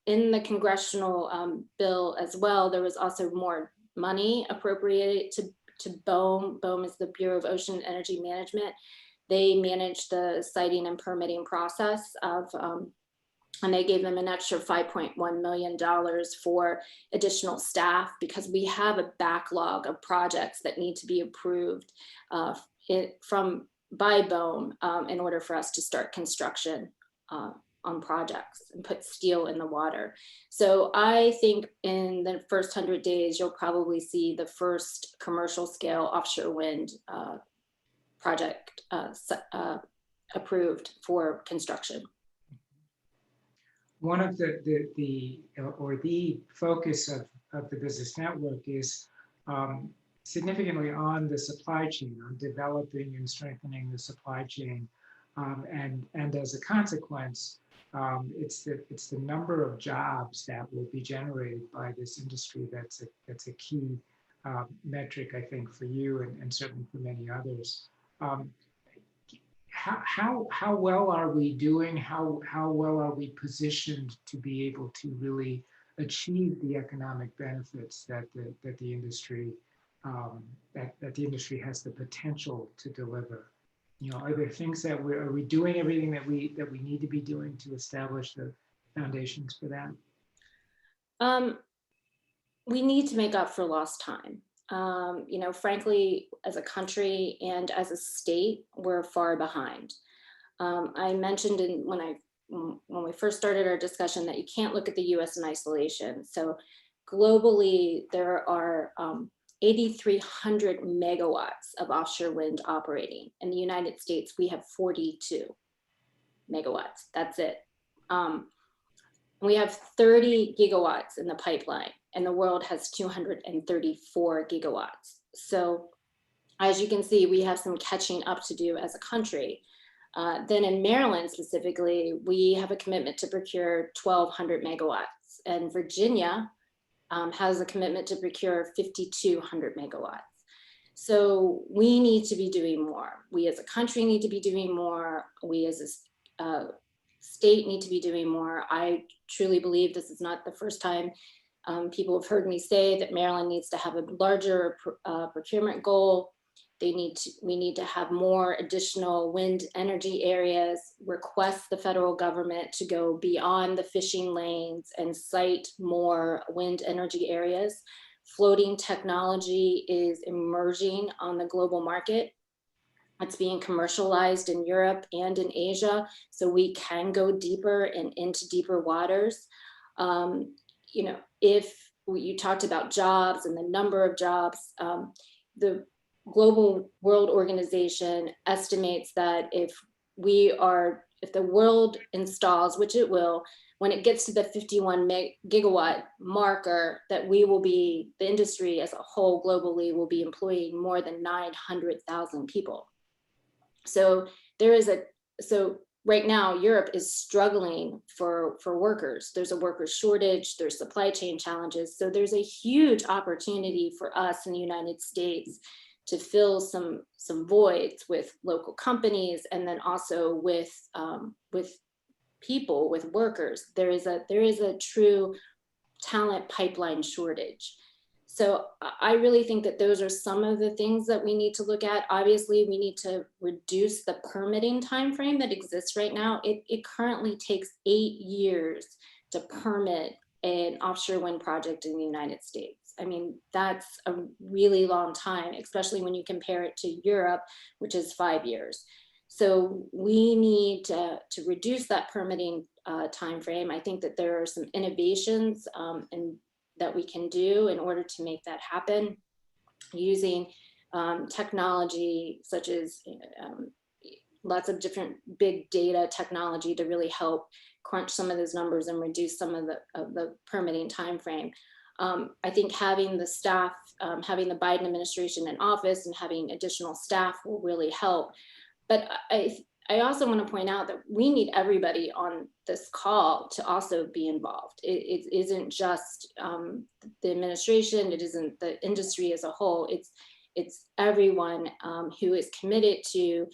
In the congressional bill as well, there was also more money appropriated to BOEM. BOEM is the Bureau of Ocean Energy Management. They manage the siting and permitting process and they gave them an extra $5.1 million for additional staff, because we have a backlog of projects that need to be approved by BOEM in order for us to start construction on projects and put steel in the water. So I think in the first 100 days, you'll probably see the first commercial scale offshore wind project approved for construction. One of the focus of the business network is significantly on the supply chain, on developing and strengthening the supply chain. And as a consequence, It's the number of jobs that will be generated by this industry that's a key metric, I think, for you and certainly for many others. How well are we doing? How well are we positioned to be able to really achieve the economic benefits that the industry that the industry has the potential to deliver? Are there things that are we doing everything that we need to be doing to establish the foundations for that? We need to make up for lost time. Frankly, as a country and as a state, we're far behind. I mentioned when we first started our discussion that you can't look at the US in isolation. So globally, there are 8,300 megawatts of offshore wind operating. In the United States, we have 42 megawatts. That's it. We have 30 gigawatts in the pipeline, and the world has 234 gigawatts. So as you can see, we have some catching up to do as a country. Then in Maryland specifically, we have a commitment to procure 1,200 megawatts, and Virginia has a commitment to procure 5,200 megawatts. So we need to be doing more. We as a country need to be doing more. We as a state need to be doing more. I truly believe this is not the first time people have heard me say that Maryland needs to have a larger procurement goal. We need to have more additional wind energy areas, request the federal government to go beyond the fishing lanes and site more wind energy areas. Floating technology is emerging on the global market. It's being commercialized in Europe and in Asia, so we can go deeper and into deeper waters. If you talked about jobs and the number of jobs, the Global World Organization estimates that if the world installs, which it will, when it gets to the 51 gigawatt marker, that the industry as a whole globally will be employing more than 900,000 people. So right now, Europe is struggling for workers. There's a worker shortage, there's supply chain challenges. So there's a huge opportunity for us in the United States to fill some voids with local companies, and then also with people, with workers. There is a true talent pipeline shortage. So I really think that those are some of the things that we need to look at. Obviously, we need to reduce the permitting timeframe that exists right now. It currently takes 8 years to permit an offshore wind project in the United States. I mean, that's a really long time, especially when you compare it to Europe, which is 5 years. So we need to reduce that permitting timeframe. I think that there are some innovations that we can do in order to make that happen, using technology such as lots of different big data technology to really help crunch some of those numbers and reduce some of the permitting timeframe. I think having the staff, having the Biden administration in office and having additional staff will really help. But I also want to point out that we need everybody on this call to also be involved. It isn't just the administration, it isn't the industry as a whole, it's everyone who is committed to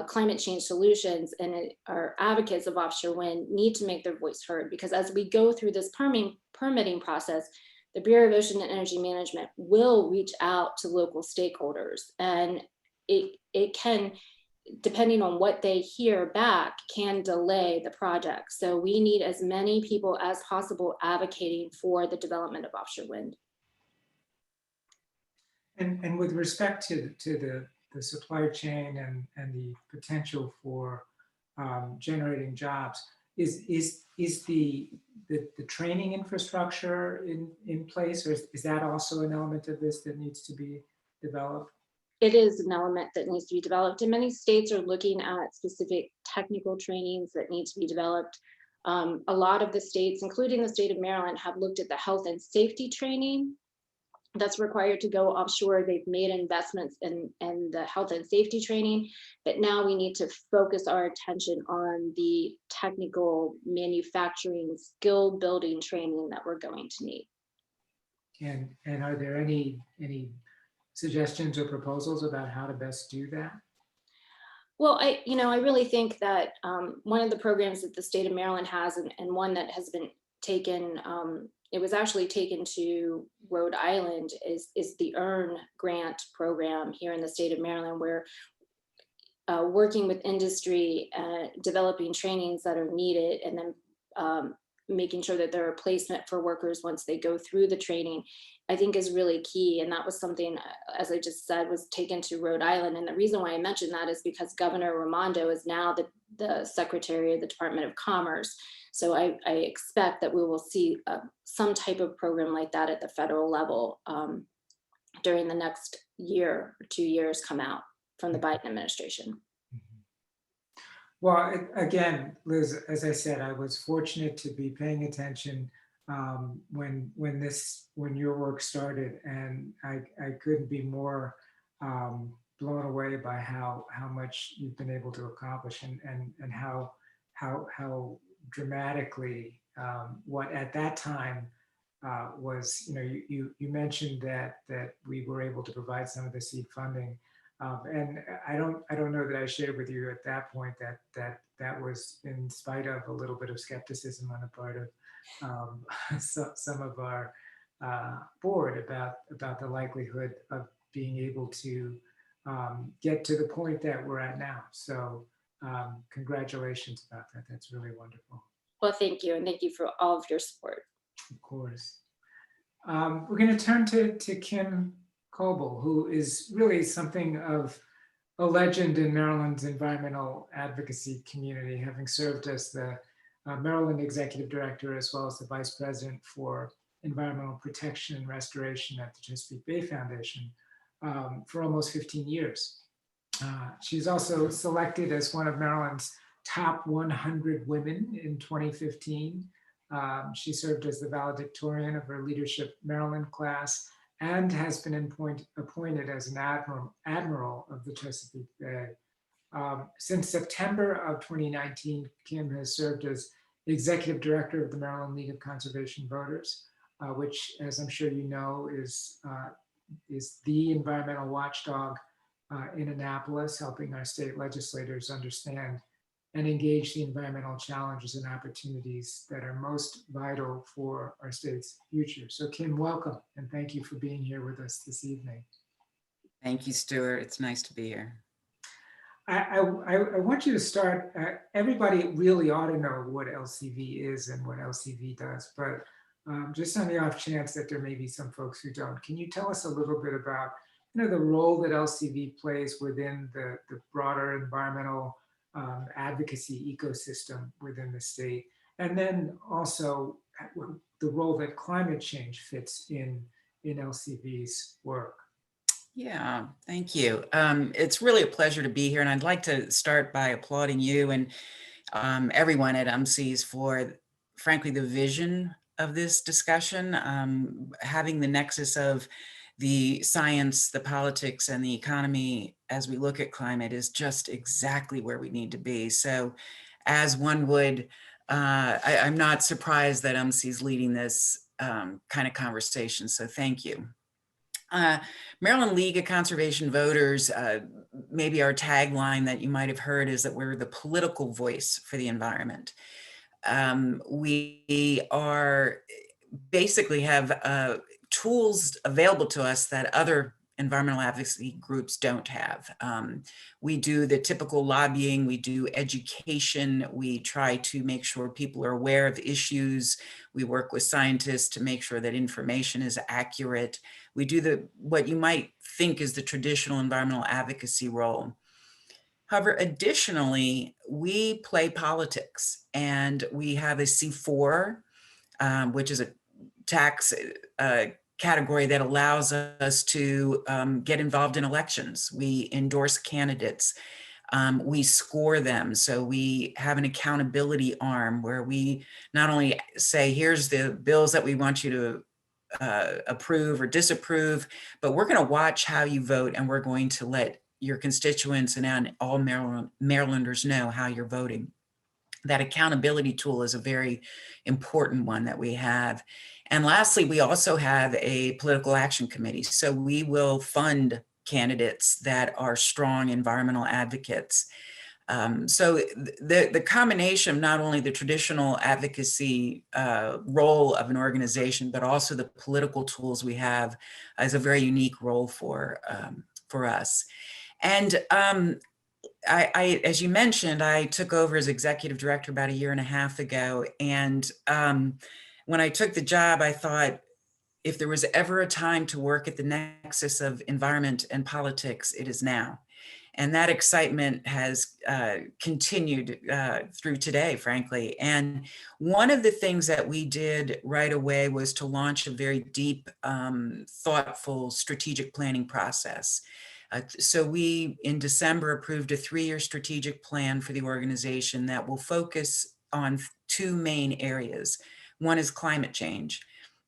climate change solutions and are advocates of offshore wind need to make their voice heard, because as we go through this permitting process, the Bureau of Ocean and Energy Management will reach out to local stakeholders, and it can, depending on what they hear back, can delay the project. So we need as many people as possible advocating for the development of offshore wind. And with respect to the supply chain and the potential for generating jobs, is the training infrastructure in place, or is that also an element of this that needs to be developed? It is an element that needs to be developed, and many states are looking at specific technical trainings that need to be developed. A lot of the states, including the state of Maryland, have looked at the health and safety training that's required to go offshore. They've made investments in the health and safety training, but now we need to focus our attention on the technical manufacturing skill building training that we're going to need. And are there any suggestions or proposals about how to best do that? Well, I really think that one of the programs that the state of Maryland has, and one that has been taken, it was actually taken to Rhode Island, is the EARN grant program here in the state of Maryland, where working with industry, developing trainings that are needed, and then making sure that there are placement for workers once they go through the training, I think is really key. And that was something, as I just said, was taken to Rhode Island. And the reason why I mentioned that is because Governor Raimondo is now the Secretary of the Department of Commerce. So I expect that we will see some type of program like that at the federal level during the next year or 2 years come out from the Biden administration. Well, again, Liz, as I said, I was fortunate to be paying attention when your work started, and I couldn't be more blown away by how much you've been able to accomplish, and how dramatically what at that time was, you mentioned that we were able to provide some of the seed funding. And I don't know that I shared with you at that point that was in spite of a little bit of skepticism on the part of some of our board about the likelihood of being able to get to the point that we're at now. So congratulations about that. That's really wonderful. Well, thank you. And thank you for all of your support. Of course. We're going to turn to Kim Coble, who is really something of a legend in Maryland's environmental advocacy community, having served as the Maryland Executive Director as well as the Vice President for Environmental Protection and Restoration at the Chesapeake Bay Foundation for almost 15 years. She's also selected as one of Maryland's top 100 women in 2015. She served as the valedictorian of her Leadership Maryland class, and has been appointed as an admiral of the Chesapeake Bay. Since September of 2019, Kim has served as Executive Director of the Maryland League of Conservation Voters, which, as I'm sure you know, is the environmental watchdog in Annapolis, helping our state legislators understand and engage the environmental challenges and opportunities that are most vital for our state's future. So Kim, welcome, and thank you for being here with us this evening. Thank you, Stuart. It's nice to be here. I want you to start, everybody really ought to know what LCV is and what LCV does, but just on the off chance that there may be some folks who don't, can you tell us a little bit about the role that LCV plays within the broader environmental advocacy ecosystem within the state, and then also the role that climate change fits in LCV's work? Yeah, thank you. It's really a pleasure to be here, and I'd like to start by applauding you and everyone at UMCS for, frankly, the vision of this discussion, having the nexus of the science, the politics, and the economy as we look at climate is just exactly where we need to be. So as one would, I'm not surprised that UMC is leading this kind of conversation, so thank you. Maryland League of Conservation Voters, maybe our tagline that you might have heard is that we're the political voice for the environment. We are basically have tools available to us that other environmental advocacy groups don't have. We do the typical lobbying, we do education, we try to make sure people are aware of issues. We work with scientists to make sure that information is accurate. We do what you might think is the traditional environmental advocacy role. However, additionally, we play politics, and we have a C4, which is a tax category that allows us to get involved in elections. We endorse candidates. We score them. So we have an accountability arm where we not only say, here's the bills that we want you to approve or disapprove, but we're going to watch how you vote, and we're going to let your constituents and all Marylanders know how you're voting. That accountability tool is a very important one that we have. And lastly, we also have a political action committee. So we will fund candidates that are strong environmental advocates. So the combination of not only the traditional advocacy role of an organization, but also the political tools we have is a very unique role for us. And as you mentioned, I took over as executive director about 1.5 years ago. And when I took the job, I thought, if there was ever a time to work at the nexus of environment and politics, it is now. And that excitement has continued through today, frankly. And one of the things that we did right away was to launch a very deep, thoughtful strategic planning process. So we, in December, approved a 3-year strategic plan for the organization that will focus on 2 main areas. One is climate change,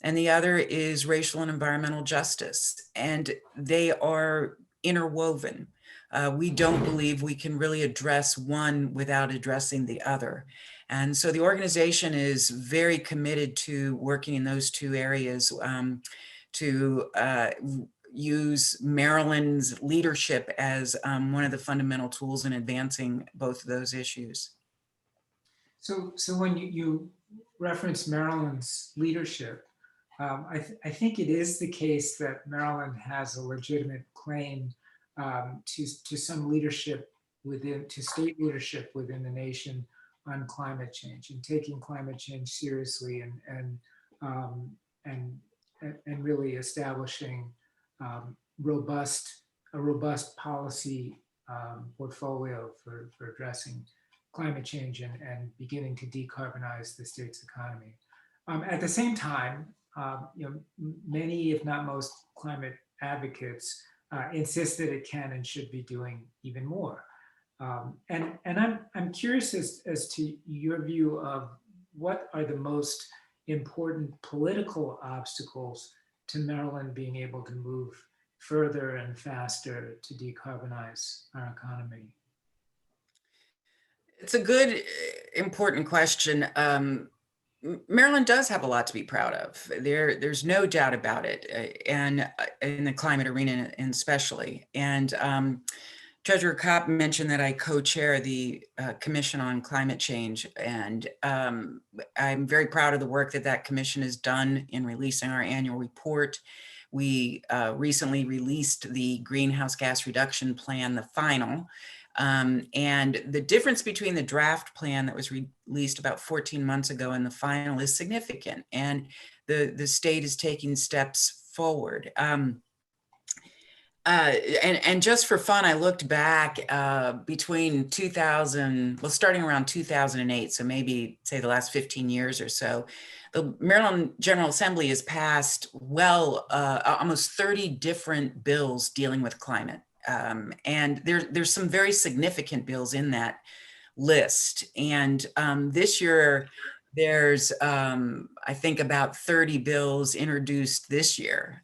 and the other is racial and environmental justice. And they are interwoven. We don't believe we can really address one without addressing the other. And so the organization is very committed to working in those 2 areas to use Maryland's leadership as one of the fundamental tools in advancing both of those issues. So when you reference Maryland's leadership, I think it is the case that Maryland has a legitimate claim to some leadership to state leadership within the nation on climate change and taking climate change seriously and really establishing a robust policy portfolio for addressing climate change and beginning to decarbonize the state's economy. At the same time, many, if not most, climate advocates insist that it can and should be doing even more. And I'm curious as to your view of what are the most important political obstacles to Maryland being able to move further and faster to decarbonize our economy? It's a good, important question. Maryland does have a lot to be proud of. There's no doubt about it, and in the climate arena, and especially. And Treasurer Kopp mentioned that I co-chair the Commission on Climate Change, and I'm very proud of the work that commission has done in releasing our annual report. We recently released the greenhouse gas reduction plan, the final. And the difference between the draft plan that was released about 14 months ago and the final is significant. And the state is taking steps forward. And just for fun, I looked back between starting around 2008, so maybe say the last 15 years or so, the Maryland General Assembly has passed almost 30 different bills dealing with climate. And there's some very significant bills in that list. And this year, there's, I think, about 30 bills introduced this year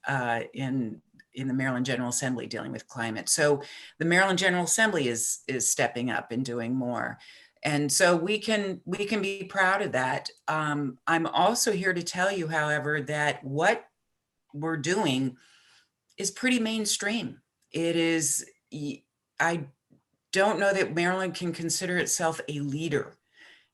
in the Maryland General Assembly dealing with climate. So the Maryland General Assembly is stepping up and doing more. And so we can be proud of that. I'm also here to tell you, however, that what we're doing is pretty mainstream. It is, I don't know that Maryland can consider itself a leader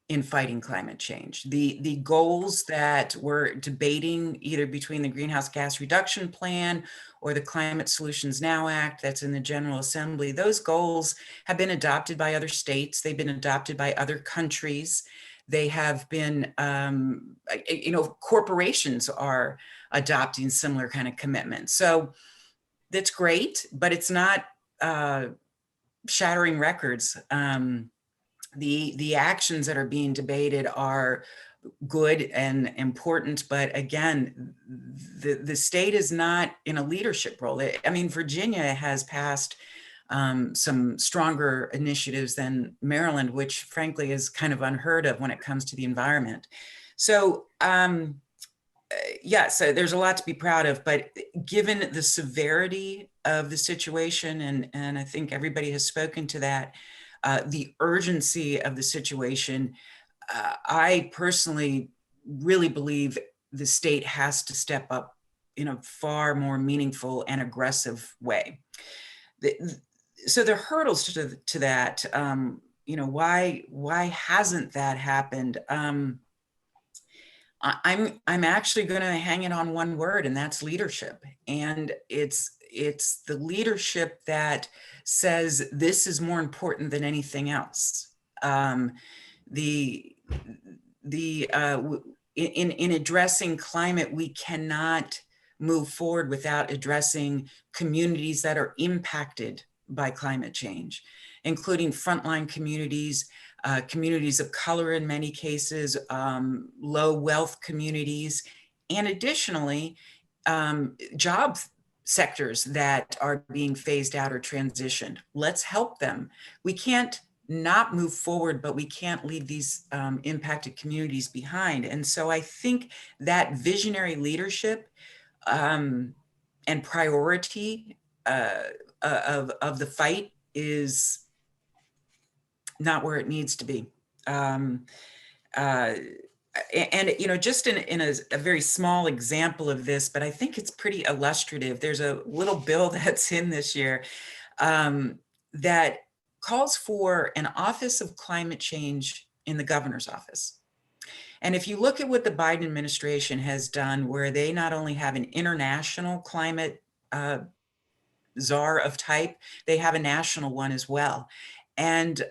in fighting climate change. The goals that we're debating, either between the Greenhouse Gas Reduction Plan or the Climate Solutions Now Act that's in the General Assembly, those goals have been adopted by other states. They've been adopted by other countries. They have been, corporations are adopting similar kind of commitments. So that's great, but it's not shattering records. The actions that are being debated are good and important, but again, the state is not in a leadership role. I mean, Virginia has passed some stronger initiatives than Maryland, which frankly is kind of unheard of when it comes to the environment. So yeah, so there's a lot to be proud of, but given the severity of the situation, and I think everybody has spoken to that, the urgency of the situation, I personally really believe the state has to step up in a far more meaningful and aggressive way. So the hurdles to that, why hasn't that happened? I'm actually going to hang it on one word, and that's leadership. And it's the leadership that says this is more important than anything else. In addressing climate, we cannot move forward without addressing communities that are impacted by climate change, including frontline communities, communities of color in many cases, low wealth communities, and additionally, job sectors that are being phased out or transitioned. Let's help them. We can't not move forward, but we can't leave these impacted communities behind. And so I think that visionary leadership and priority of the fight is not where it needs to be. And just in a very small example of this, but I think it's pretty illustrative. There's a little bill that's in this year that calls for an Office of Climate Change in the governor's office. And if you look at what the Biden administration has done, where they not only have an international climate czar of type, they have a national one as well. And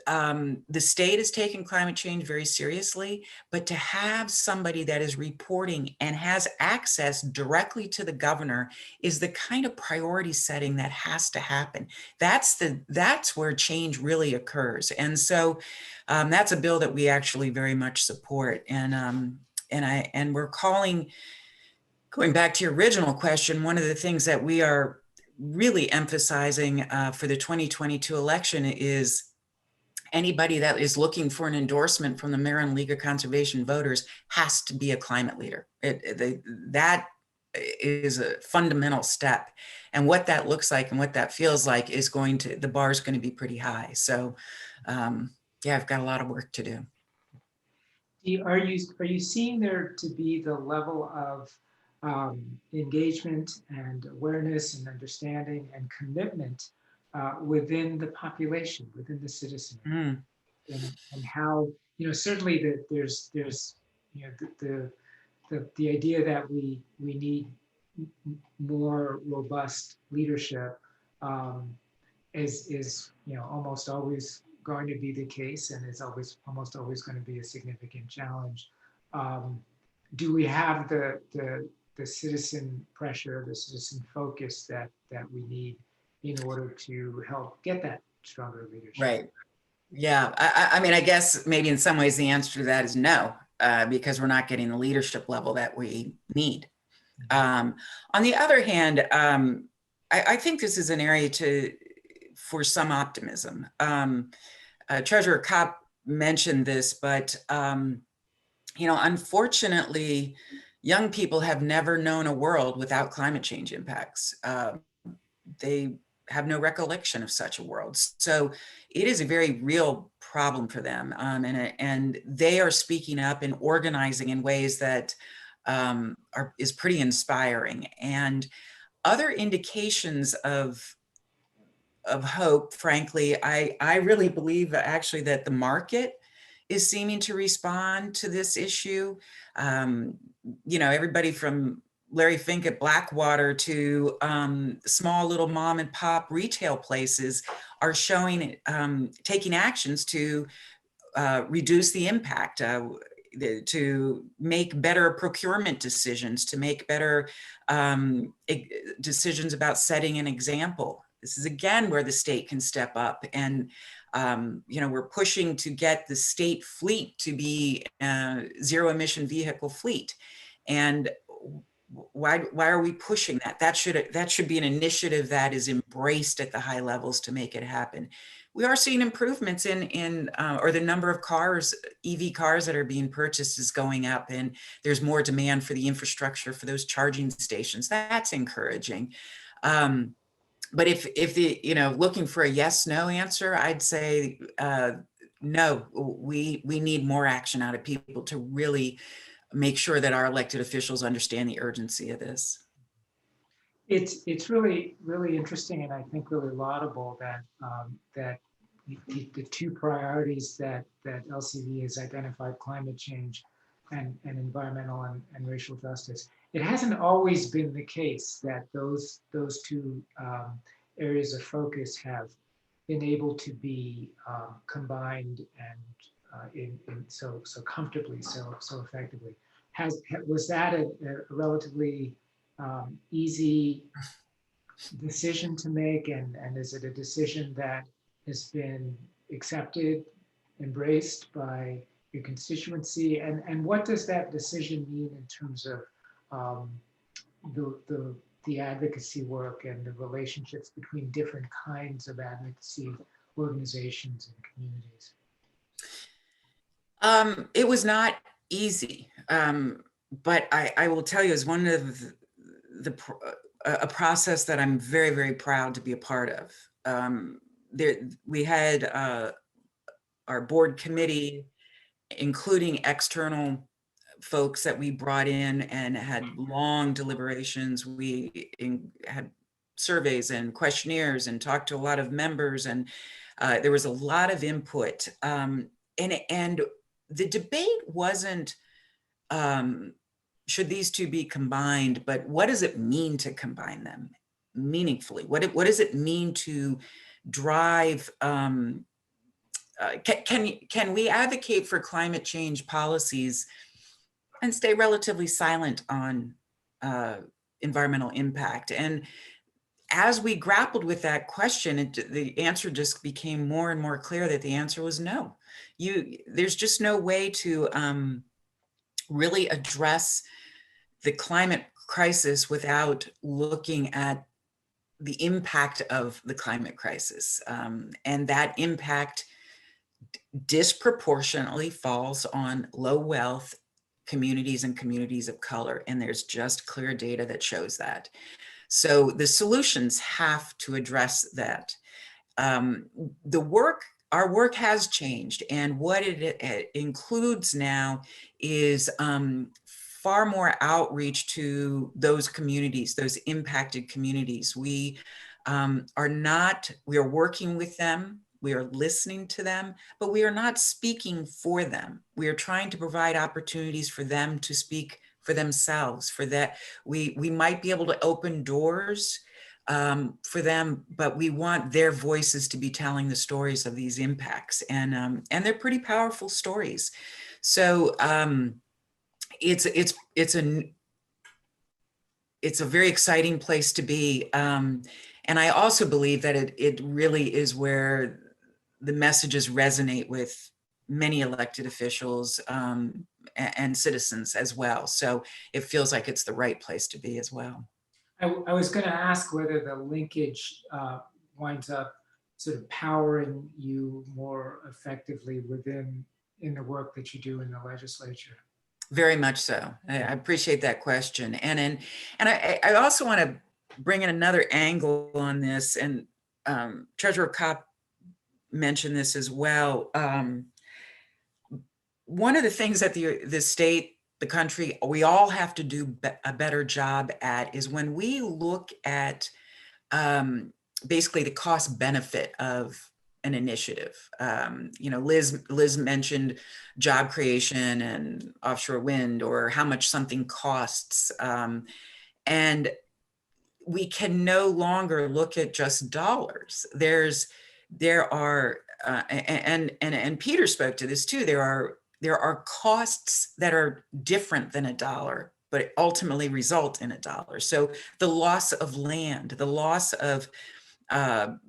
the state is taking climate change very seriously, but to have somebody that is reporting and has access directly to the governor is the kind of priority setting that has to happen. That's where change really occurs. And so that's a bill that we actually very much support. And we're calling, going back to your original question, one of the things that we are really emphasizing for the 2022 election is anybody that is looking for an endorsement from the Maryland League of Conservation Voters has to be a climate leader. That is a fundamental step. And what that looks like and what that feels like is the bar is going to be pretty high. So yeah, I've got a lot of work to do. Are you seeing there to be the level of engagement and awareness and understanding and commitment within the population, within the citizenry, and how, certainly that there's the idea that we need more robust leadership is almost always going to be the case, and is almost always going to be a significant challenge. Do we have the citizen pressure, the citizen focus that we need in order to help get that stronger leadership? Right. Yeah. I mean, I guess maybe in some ways the answer to that is no, because we're not getting the leadership level that we need. On the other hand, I think this is an area for some optimism. Treasurer Kopp mentioned this, but unfortunately, young people have never known a world without climate change impacts. They have no recollection of such a world. So it is a very real problem for them. And they are speaking up and organizing in ways that is pretty inspiring. And other indications of hope, frankly, I really believe actually that the market is seeming to respond to this issue. Everybody from Larry Fink at Blackwater to small little mom and pop retail places are showing, taking actions to reduce the impact, to make better procurement decisions, to make better decisions about setting an example. This is again where the state can step up, and we're pushing to get the state fleet to be a zero emission vehicle fleet. And why are we pushing that? That should be an initiative that is embraced at the high levels to make it happen. We are seeing improvements or the number of cars, EV cars that are being purchased is going up, and there's more demand for the infrastructure for those charging stations. That's encouraging. But if the, looking for a yes, no answer, I'd say no, we need more action out of people to really make sure that our elected officials understand the urgency of this. It's really, really interesting, and I think really laudable that that the two priorities that LCV has identified, climate change and environmental and racial justice. It hasn't always been the case that those two areas of focus have been able to be combined and in so comfortably, so effectively. Was that a relatively easy decision to make, and is it a decision that has been accepted, embraced by your constituency, and what does that decision mean in terms of the advocacy work and the relationships between different kinds of advocacy organizations and communities? It was not easy, but I will tell you, as one of a process that I'm very, very proud to be a part of. We had our board committee, including external folks that we brought in and had long deliberations. We had surveys and questionnaires and talked to a lot of members, and there was a lot of input. And the debate wasn't, should these two be combined, but what does it mean to combine them meaningfully? What does it mean to drive, can we advocate for climate change policies and stay relatively silent on environmental impact? And as we grappled with that question, the answer just became more and more clear that the answer was no. There's just no way to really address the climate crisis without looking at the impact of the climate crisis. And that impact disproportionately falls on low wealth communities and communities of color. And there's just clear data that shows that. So the solutions have to address that. Our work has changed, and what it includes now is far more outreach to those communities, those impacted communities. We are working with them, we are listening to them, but we are not speaking for them. We are trying to provide opportunities for them to speak for themselves. For that, we might be able to open doors for them, but we want their voices to be telling the stories of these impacts, and they're pretty powerful stories. So it's a very exciting place to be, and I also believe that it really is where the messages resonate with many elected officials and citizens as well. So it feels like it's the right place to be as well. I was going to ask whether the linkage winds up sort of powering you more effectively in the work that you do in the legislature. Very much so. I appreciate that question. And I also want to bring in another angle on this, and Treasurer Kopp mentioned this as well. One of the things that the state, the country, we all have to do a better job at is when we look at basically the cost benefit of an initiative. Liz mentioned job creation and offshore wind, or how much something costs. And we can no longer look at just dollars. There are, and Peter spoke to this too, there are costs that are different than $1, but ultimately result in $1. So the loss of land, the loss of and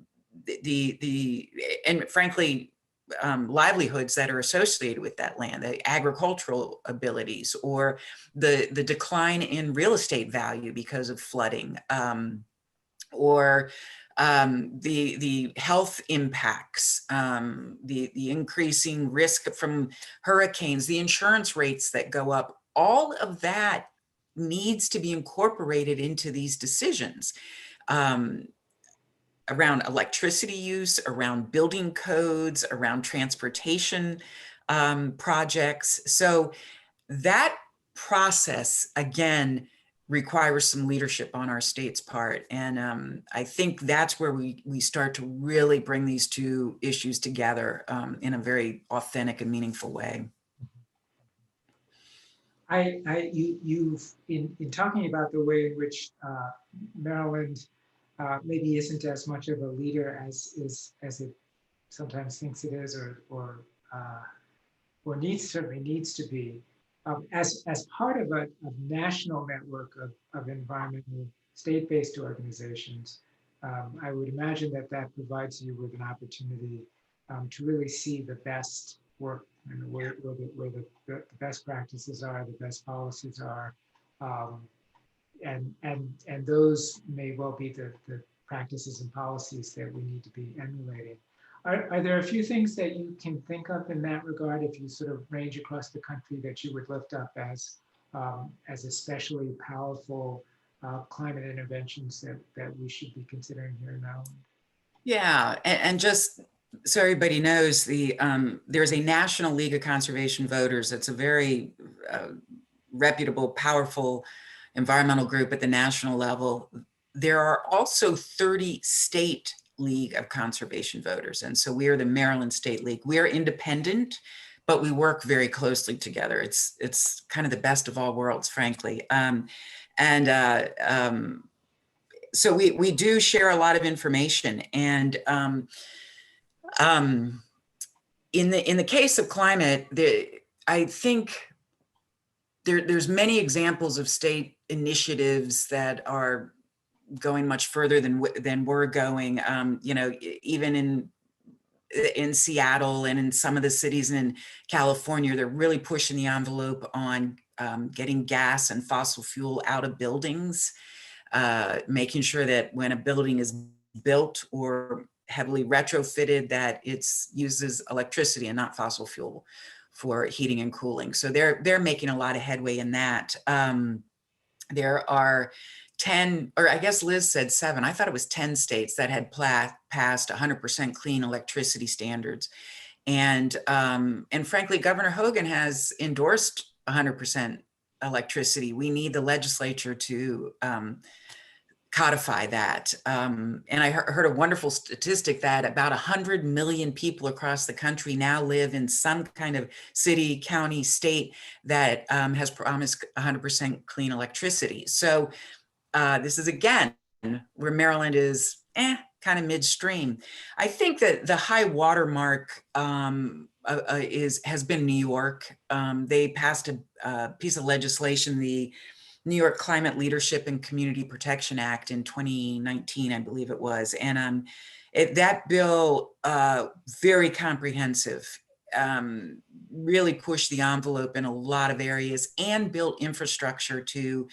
frankly, livelihoods that are associated with that land, the agricultural abilities, or the decline in real estate value because of flooding, or the health impacts, the increasing risk from hurricanes, the insurance rates that go up. All of that needs to be incorporated into these decisions. Around electricity use, around building codes, around transportation projects. So that process, again, requires some leadership on our state's part. And I think that's where we start to really bring these two issues together in a very authentic and meaningful way. You've in talking about the way in which Maryland maybe isn't as much of a leader as it sometimes thinks it is, or certainly needs to be. As part of a national network of environmental state-based organizations, I would imagine that provides you with an opportunity to really see the best work and where the best practices are, the best policies are, and those may well be the practices and policies that we need to be emulating. Are there a few things that you can think of in that regard, if you sort of range across the country, that you would lift up as especially powerful climate interventions that we should be considering here in Maryland? Yeah, and just so everybody knows, there's a National League of Conservation Voters. It's a very reputable, powerful environmental group at the national level. There are also 30 state League of Conservation Voters. And so we are the Maryland State League. We are independent, but we work very closely together. It's kind of the best of all worlds, frankly. So we do share a lot of information. And in the case of climate, I think there's many examples of state initiatives that are going much further than we're going. You know, even in Seattle and in some of the cities in California, they're really pushing the envelope on getting gas and fossil fuel out of buildings, making sure that when a building is built or heavily retrofitted, that it uses electricity and not fossil fuel for heating and cooling. So they're making a lot of headway in that. There are 10, or I guess Liz said 7, I thought it was 10 states that had passed 100% clean electricity standards. And frankly, Governor Hogan has endorsed 100% electricity. We need the legislature to codify that. And I heard a wonderful statistic that about 100 million people across the country now live in some kind of city, county, state that has promised 100% clean electricity. So this is, again, where Maryland is kind of midstream. I think that the high watermark has been New York. They passed a piece of legislation, the New York Climate Leadership and Community Protection Act in 2019, I believe it was. And that bill, very comprehensive, really pushed the envelope in a lot of areas and built infrastructure to,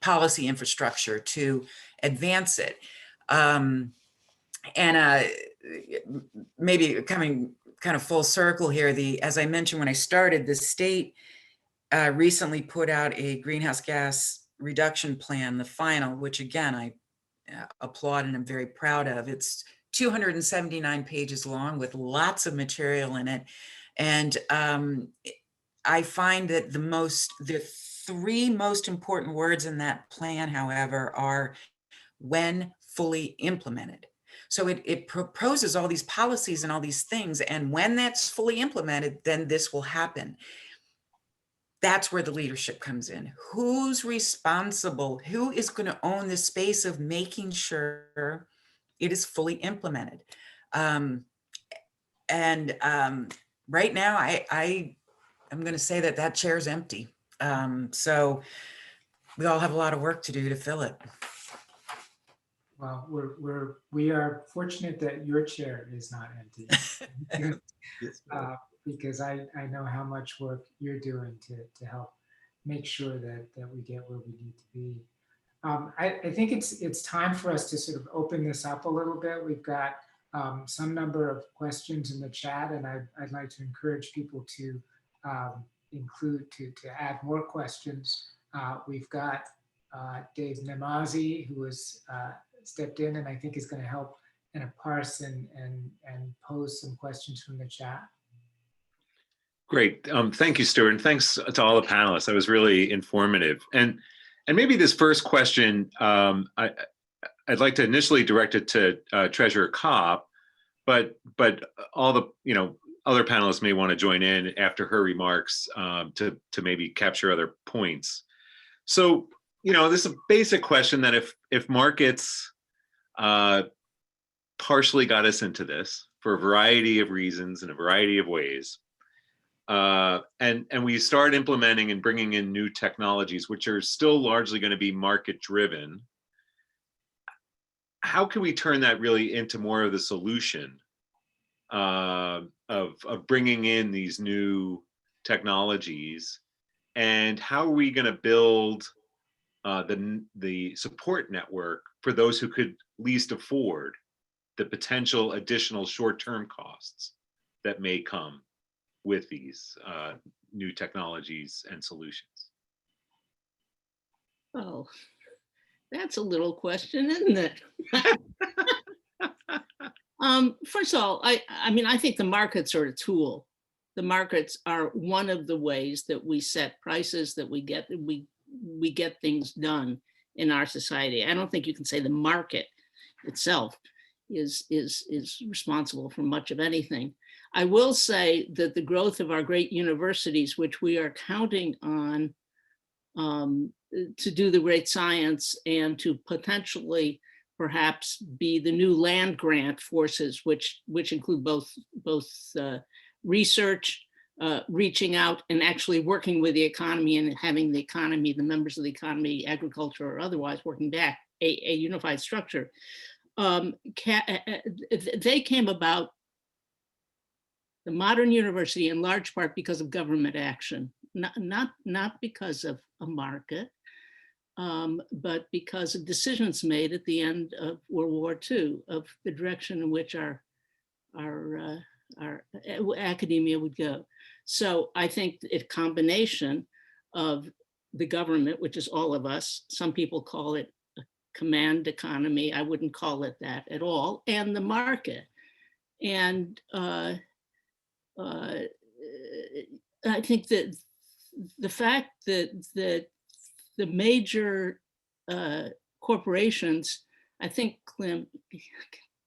policy infrastructure to advance it. Maybe coming kind of full circle here, as I mentioned when I started, the state recently put out a greenhouse gas reduction plan, the final, which again, I applaud and I'm very proud of. It's 279 pages long with lots of material in it. And I find that the 3 most important words in that plan, however, are when fully implemented. So it proposes all these policies and all these things. And when that's fully implemented, then this will happen. That's where the leadership comes in. Who's responsible? Who is going to own the space of making sure it is fully implemented? Right now, I'm going to say that chair is empty. So we all have a lot of work to do to fill it. Well, we are fortunate that your chair is not empty. Because I know how much work you're doing to help make sure that we get where we need to be. I think it's time for us to sort of open this up a little bit. We've got some number of questions in the chat, and I'd like to encourage people to to add more questions. We've got Dave Namazi, who has stepped in and I think is going to help kind of parse and pose some questions from the chat. Great. Thank you, Stuart. And thanks to all the panelists. That was really informative. And maybe this first question, I'd like to initially direct it to Treasurer Kopp, but all the other panelists may want to join in after her remarks to maybe capture other points. So this is a basic question that if markets partially got us into this for a variety of reasons in a variety of ways, and we start implementing and bringing in new technologies, which are still largely going to be market driven, how can we turn that really into more of the solution of bringing in these new technologies? And how are we going to build the support network for those who could least afford the potential additional short-term costs that may come with these new technologies and solutions? Oh, that's a little question, isn't it? First of all, I mean, I think the markets are a tool. The markets are one of the ways that we set prices, that we get things done in our society. I don't think you can say the market itself is responsible for much of anything. I will say that the growth of our great universities, which we are counting on to do the great science and to potentially perhaps be the new land grant forces, which include both research, reaching out and actually working with the economy and having the economy, the members of the economy, agriculture or otherwise, working back a unified structure. They came about, the modern university, in large part because of government action, not because of a market, but because of decisions made at the end of World War II of the direction in which our academia would go. So I think a combination of the government, which is all of us, some people call it a command economy, I wouldn't call it that at all, and the market. And I think that the fact that the major corporations, I think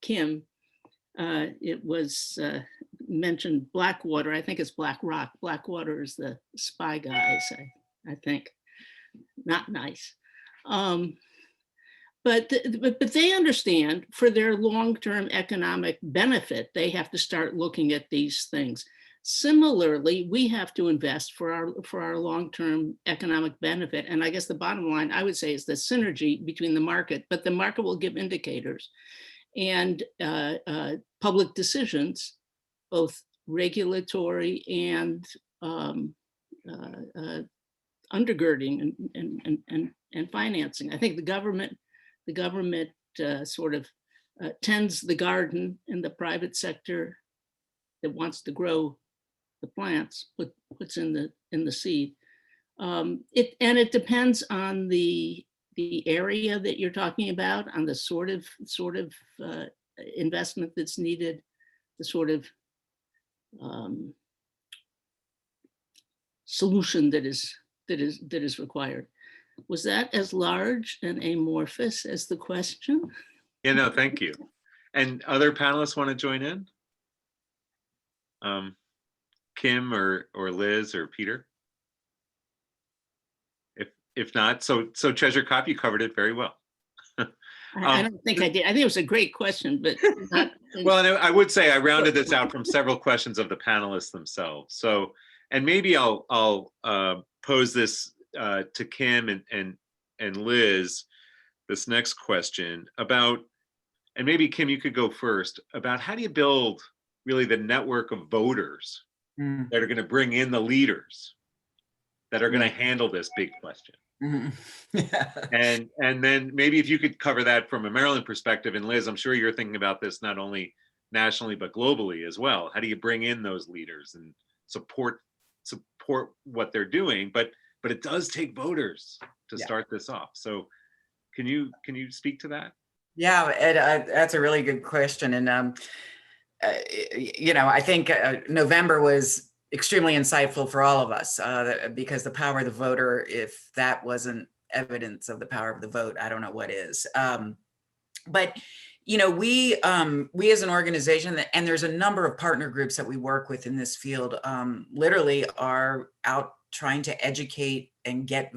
Kim, it was mentioned Blackwater, I think it's BlackRock. Blackwater is the spy guys, I think. Not nice. But they understand for their long-term economic benefit, they have to start looking at these things. Similarly, we have to invest for our long-term economic benefit. And I guess the bottom line, I would say, is the synergy between the market, but the market will give indicators and public decisions, both regulatory and undergirding and financing. I think the government sort of tends the garden, and the private sector that wants to grow the plants puts in the seed. It depends on the area that you're talking about, on the sort of investment that's needed, the sort of solution that is required. Was that as large and amorphous as the question? Yeah, no, thank you. And other panelists want to join in? Kim or Liz or Peter? If not, so Treasurer Kopp, you covered it very well. I don't think I did. I think it was a great question, but not. Well, and I would say I rounded this out from several questions of the panelists themselves. So, and maybe I'll pose this to Kim and Liz. this next question about, and maybe Kim, you could go first, about how do you build really the network of voters Mm. that are going to bring in the leaders that are going to handle this big question? Mhm. And then maybe if you could cover that from a Maryland perspective, and Liz, I'm sure you're thinking about this not only nationally but globally as well. How do you bring in those leaders and support what they're doing? But it does take voters to start this off. So can you speak to that? Yeah, Ed, that's a really good question. And, I think November was extremely insightful for all of us because the power of the voter, if that wasn't evidence of the power of the vote, I don't know what is. But we as an organization, and there's a number of partner groups that we work with in this field, literally are out trying to educate and get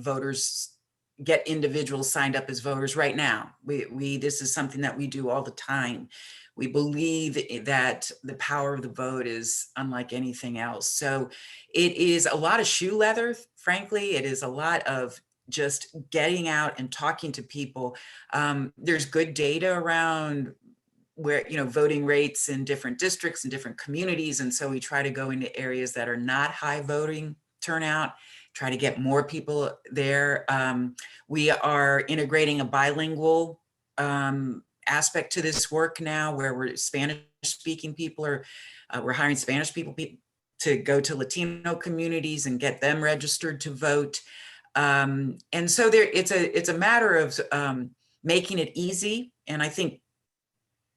individuals signed up as voters right now. This is something that we do all the time. We believe that the power of the vote is unlike anything else. So it is a lot of shoe leather, frankly. It is a lot of just getting out and talking to people. There's good data around where, voting rates in different districts and different communities. And so we try to go into areas that are not high voting turnout, try to get more people there. We are integrating a bilingual aspect to this work now, where we're Spanish speaking people, or we're hiring Spanish people to go to Latino communities and get them registered to vote. And so it's a matter of making it easy. And I think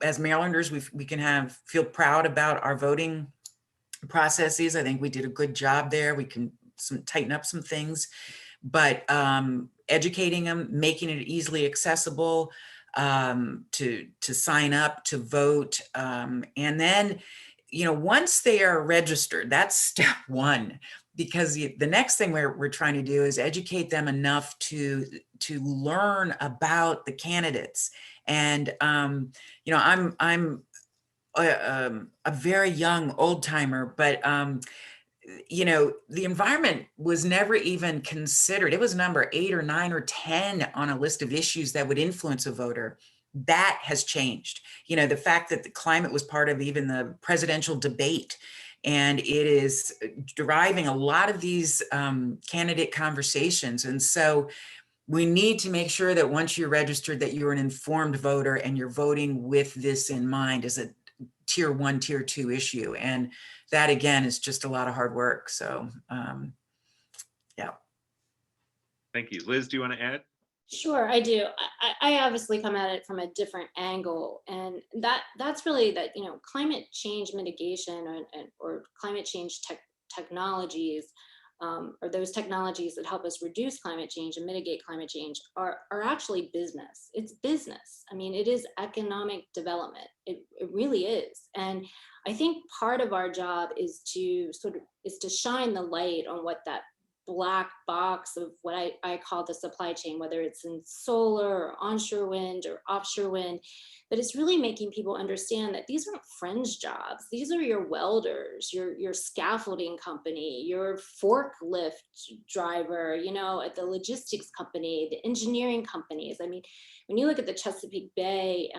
as Marylanders, we can feel proud about our voting processes. I think we did a good job there. We can tighten up some things, but educating them, making it easily accessible to sign up, to vote. And then, once they are registered, that's step one, because the next thing we're trying to do is educate them enough to learn about the candidates. And, I'm a very young old timer, but the environment was never even considered. It was number 8 or 9 or 10 on a list of issues that would influence a voter. That has changed. The fact that the climate was part of even the presidential debate, and it is driving a lot of these candidate conversations. And so we need to make sure that once you're registered, that you're an informed voter and you're voting with this in mind as a tier 1, tier 2 issue. And that, again, is just a lot of hard work. So, yeah. Thank you. Liz, do you want to add? Sure, I do. I obviously come at it from a different angle, and that's really that, climate change mitigation or climate change technologies, or those technologies that help us reduce climate change and mitigate climate change are actually business. It's business. I mean, it is economic development. It really is. And I think part of our job is to shine the light on what that black box of what I call the supply chain, whether it's in solar or onshore wind or offshore wind, but it's really making people understand that these aren't fringe jobs. These are your welders, your scaffolding company, your forklift driver, at the logistics company, the engineering companies. I mean, when you look at the Chesapeake Bay,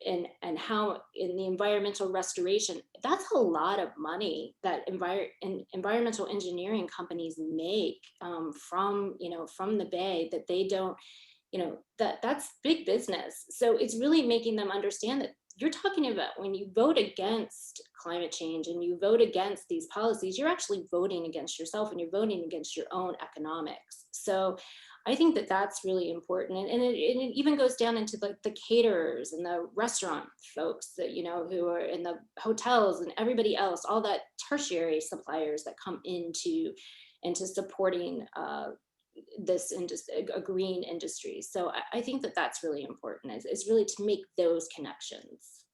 and how in the environmental restoration, that's a lot of money that environmental engineering companies make from the Bay, that they don't, that's big business. So it's really making them understand that you're talking about, when you vote against climate change and you vote against these policies, you're actually voting against yourself, and you're voting against your own economics. So I think that that's really important. And it even goes down into the caterers and the restaurant folks that, who are in the hotels and everybody else, all that tertiary suppliers that come into supporting this industry, a green industry. So I think that that's really important. Is really to make those connections.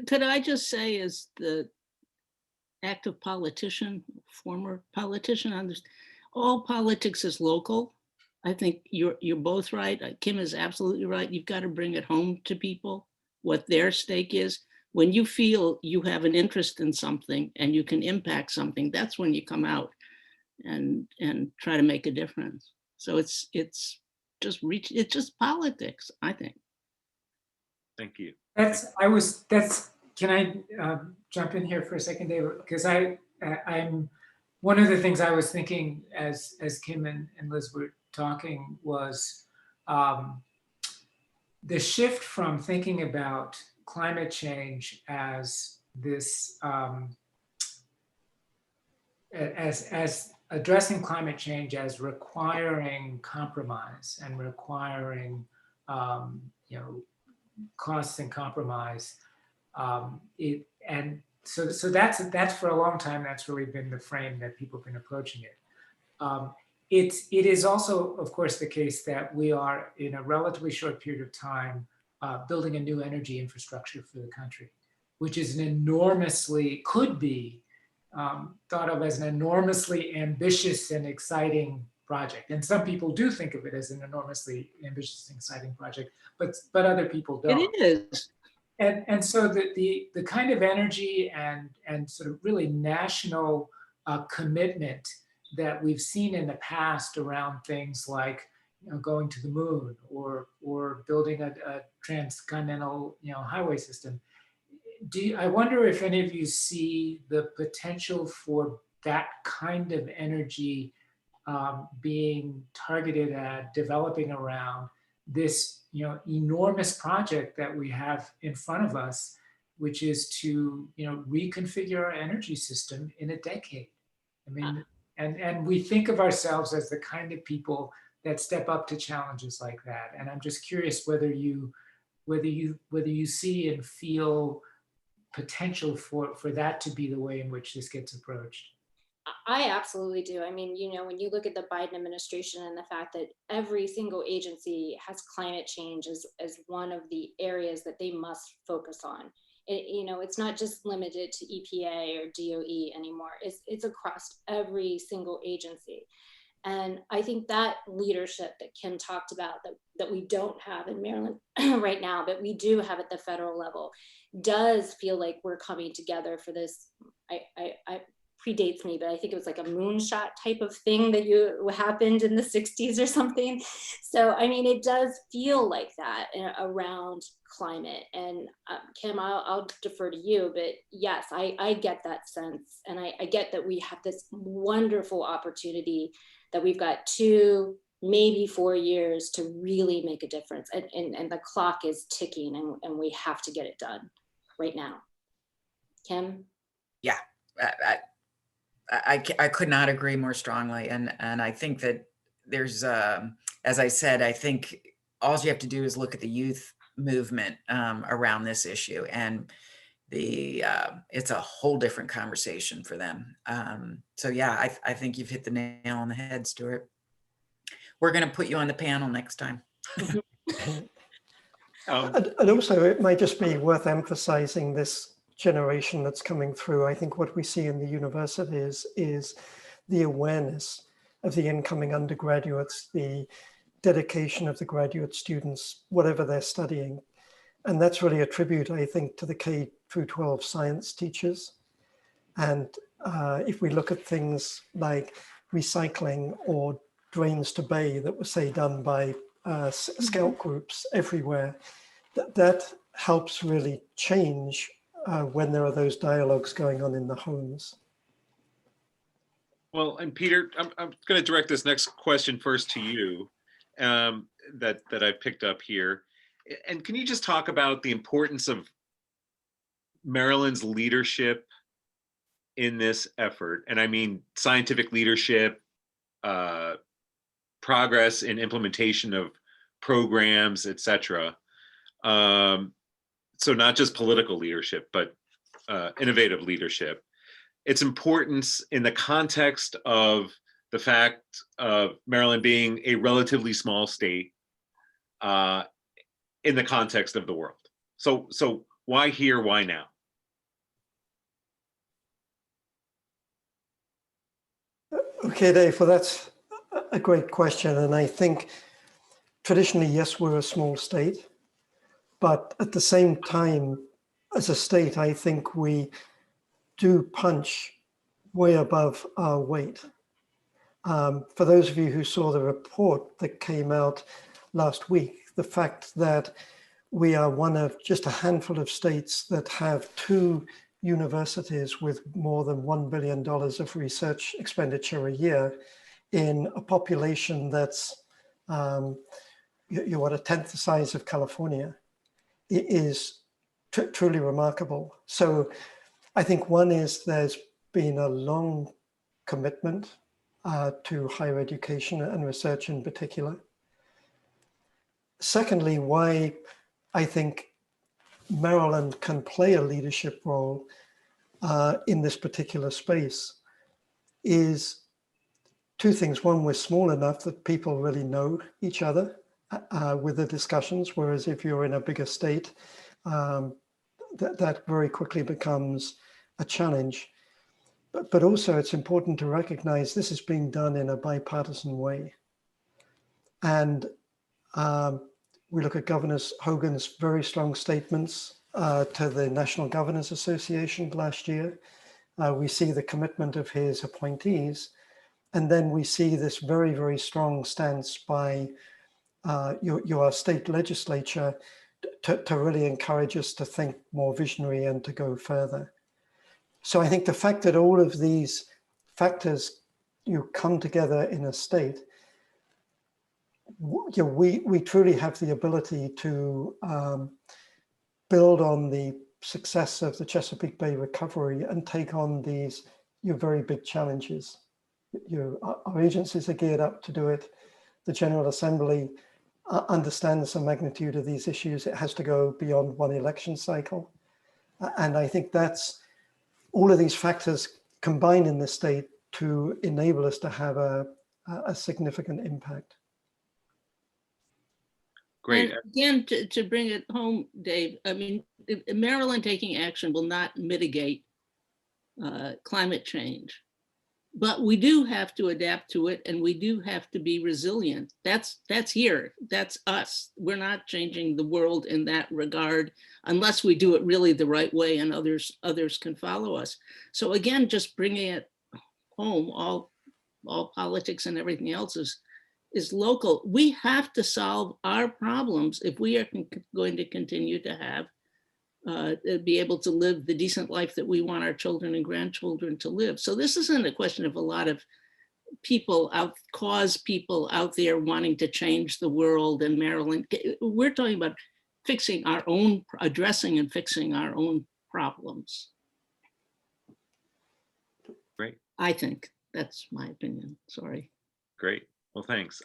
Could I just say, as the active politician, former politician, all politics is local. I think you're both right. Kim is absolutely right. You've got to bring it home to people what their stake is. When you feel you have an interest in something and you can impact something, that's when you come out and try to make a difference. So it's it's just politics, I think. Thank you. Can I jump in here for a second, David? Because I'm, one of the things I was thinking as Kim and Liz were talking was the shift from thinking about climate change as this, as addressing climate change as requiring compromise and requiring, costs and compromise. So that's for a long time, that's really been the frame that people have been approaching it. It is also, of course, the case that we are in a relatively short period of time building a new energy infrastructure for the country, which is could be thought of as an enormously ambitious and exciting project. And some people do think of it as an enormously ambitious and exciting project, but other people don't. It is. And so the kind of energy and sort of really national commitment that we've seen in the past around things like going to the moon or building a transcontinental highway system. I wonder if any of you see the potential for that kind of energy being targeted at developing around this enormous project that we have in front of us, which is to reconfigure our energy system in a decade. I mean, and we think of ourselves as the kind of people that step up to challenges like that. And I'm just curious whether you see and feel potential for that to be the way in which this gets approached. I absolutely do. I mean, when you look at the Biden administration and the fact that every single agency has climate change as one of the areas that they must focus on. It's not just limited to EPA or DOE anymore. It's across every single agency. And I think that leadership that Kim talked about that we don't have in Maryland right now, but we do have at the federal level, does feel like we're coming together for this. I predates me, but I think it was like a moonshot type of thing that happened in the 60s or something. So, I mean, it does feel like that around climate. And Kim, I'll defer to you, but yes, I get that sense. And I get that we have this wonderful opportunity that we've got 2, maybe 4 years to really make a difference. And the clock is ticking and we have to get it done right now. Kim? Yeah. I could not agree more strongly. And I think that there's, as I said, I think all you have to do is look at the youth movement around this issue. And it's a whole different conversation for them. So yeah, I think you've hit the nail on the head, Stuart. We're going to put you on the panel next time. And also, it might just be worth emphasizing this generation that's coming through. I think what we see in the universities is the awareness of the incoming undergraduates, the dedication of the graduate students, whatever they're studying. And that's really a tribute, I think, to the K through 12 science teachers. And if we look at things like recycling or drains to bay that were, say, done by scout groups everywhere, that helps really change when there are those dialogues going on in the homes. Well, and Peter, I'm going to direct this next question first to you that I picked up here. And can you just talk about the importance of Maryland's leadership in this effort? And I mean scientific leadership, progress in implementation of programs, et cetera. So not just political leadership, but innovative leadership. Its importance in the context of the fact of Maryland being a relatively small state in the context of the world. So why here, why now? Okay, Dave, well, that's a great question. And I think traditionally, yes, we're a small state. But at the same time, as a state, I think we do punch way above our weight. For those of you who saw the report that came out last week, the fact that we are one of just a handful of states that have 2 universities with more than $1 billion of research expenditure a year in a population that's you're what, a tenth the size of California, it is truly remarkable. So I think one is there's been a long commitment to higher education and research in particular. Secondly, why I think Maryland can play a leadership role in this particular space is 2 things. One, we're small enough that people really know each other with the discussions, whereas if you're in a bigger state, that very quickly becomes a challenge. But also it's important to recognize this is being done in a bipartisan way. And we look at Governor Hogan's very strong statements to the National Governors Association last year. We see the commitment of his appointees. And then we see this very, very strong stance by your state legislature to really encourage us to think more visionary and to go further. So I think the fact that all of these factors come together in a state, we truly have the ability to build on the success of the Chesapeake Bay recovery and take on these very big challenges. Our agencies are geared up to do it. The General Assembly understands the magnitude of these issues. It has to go beyond one election cycle. And I think that's all of these factors combined in the state to enable us to have a significant impact. Great. And again, to bring it home, Dave, I mean, Maryland taking action will not mitigate climate change, but we do have to adapt to it, and we do have to be resilient. That's here, that's us. We're not changing the world in that regard unless we do it really the right way, and others can follow us. So again, just bringing it home, all politics and everything else is local. We have to solve our problems if we are going to continue to have be able to live the decent life that we want our children and grandchildren to live. So this isn't a question of a lot of people out there wanting to change the world in Maryland. We're talking about fixing our own, addressing and fixing our own problems. Great. I think that's my opinion. Sorry. Great. Well, thanks.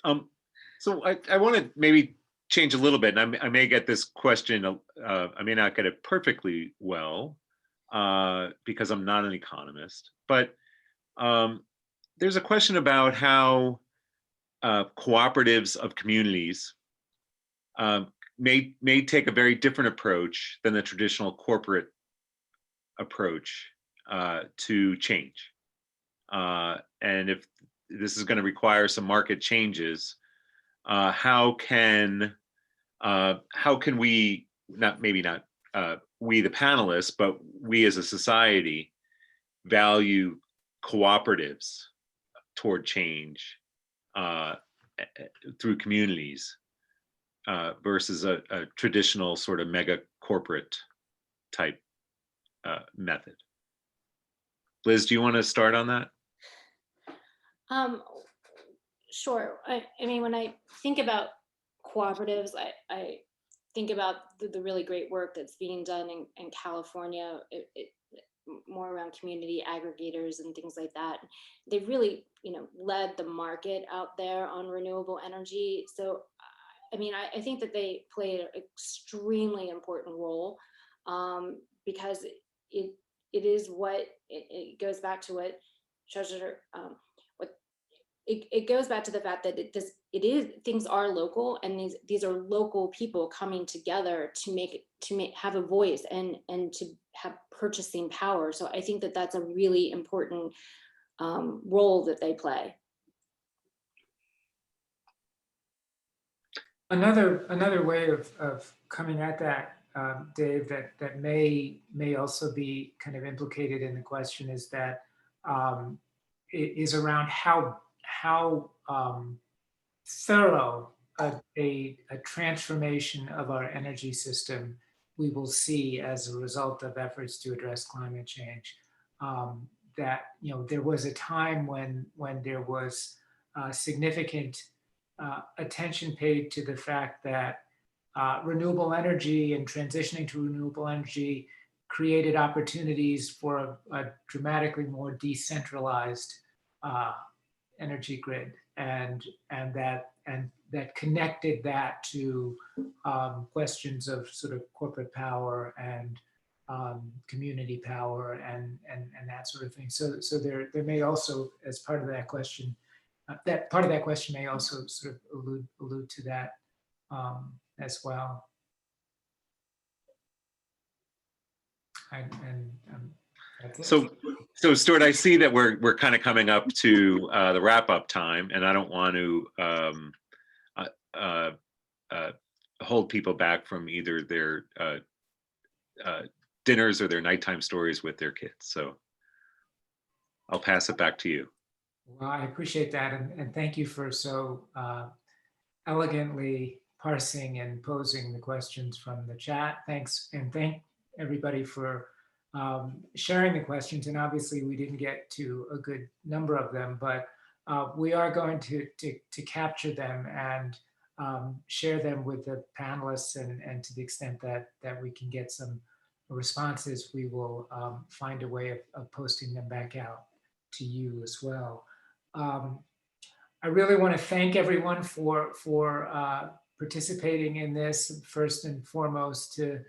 So I want to maybe change a little bit, and I may get this question, I may not get it perfectly well because I'm not an economist, but there's a question about how cooperatives of communities may take a very different approach than the traditional corporate approach to change. And if this is going to require some market changes, how can we, maybe not we the panelists, but we as a society value cooperatives toward change through communities versus a traditional sort of mega corporate type method? Liz, do you want to start on that? Sure. I mean, when I think about cooperatives, I think about the really great work that's being done in California, more around community aggregators and things like that. They really, led the market out there on renewable energy. So, I mean, I think that they play an extremely important role because it is what it goes back to what Treasurer. It goes back to the fact that things are local, and these are local people coming together to have a voice and to have purchasing power. So I think that that's a really important role that they play. Another way of coming at that, Dave, that may also be kind of implicated in the question is that it is around how how thorough a transformation of our energy system we will see as a result of efforts to address climate change. That, you know, there was a time when there was significant attention paid to the fact that renewable energy and transitioning to renewable energy created opportunities for a dramatically more decentralized energy grid, and that connected that to questions of sort of corporate power and community power and that sort of thing. So there may also, as part of that question, that part of that question may also sort of allude to that as well. That's it. So Stuart, I see that we're kind of coming up to the wrap up time, and I don't want to hold people back from either their dinners or their nighttime stories with their kids. So I'll pass it back to you. Well, I appreciate that, and thank you for so elegantly parsing and posing the questions from the chat. Thanks, and thank everybody for sharing the questions. And obviously we didn't get to a good number of them, but we are going to capture them and share them with the panelists, and to the extent that we can get some responses, we will find a way of posting them back out to you as well. I really want to thank everyone for participating in this. First and foremost to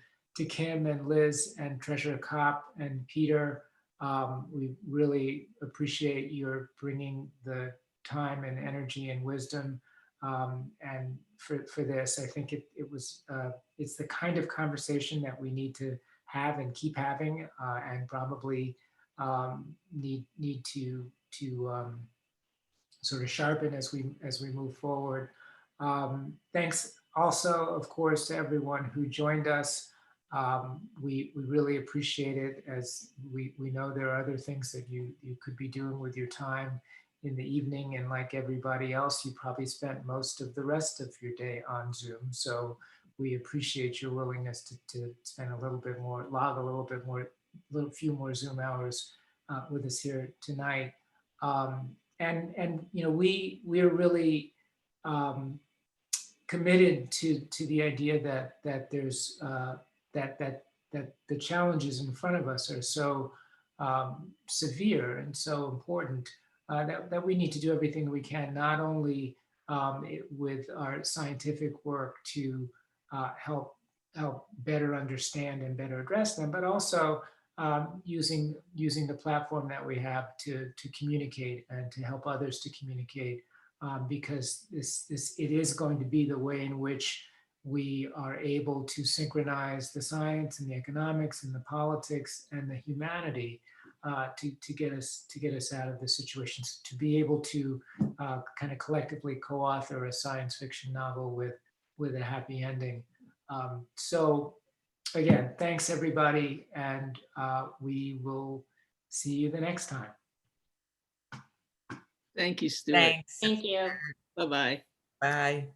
Kim and Liz and Treasurer Kopp and Peter. We really appreciate your bringing the time and energy and wisdom and for this. I think it's the kind of conversation that we need to have and keep having, and probably need to sort of sharpen as we move forward. Thanks also, of course, to everyone who joined us. We really appreciate it, as we know there are other things that you could be doing with your time in the evening, and like everybody else, you probably spent most of the rest of your day on Zoom. So we appreciate your willingness to spend a little bit more, few more Zoom hours with us here tonight. And you know, we're really committed to the idea that there's that the challenges in front of us are so severe and so important that we need to do everything we can, not only with our scientific work to help better understand and better address them, but also using the platform that we have to communicate and to help others to communicate, because it is going to be the way in which we are able to synchronize the science and the economics and the politics and the humanity to get us out of the situations, to be able to kind of collectively co-author a science fiction novel with a happy ending. So again, thanks everybody, and we will see you the next time. Thank you, Stuart. Thanks. Thank you. Bye-bye. Bye.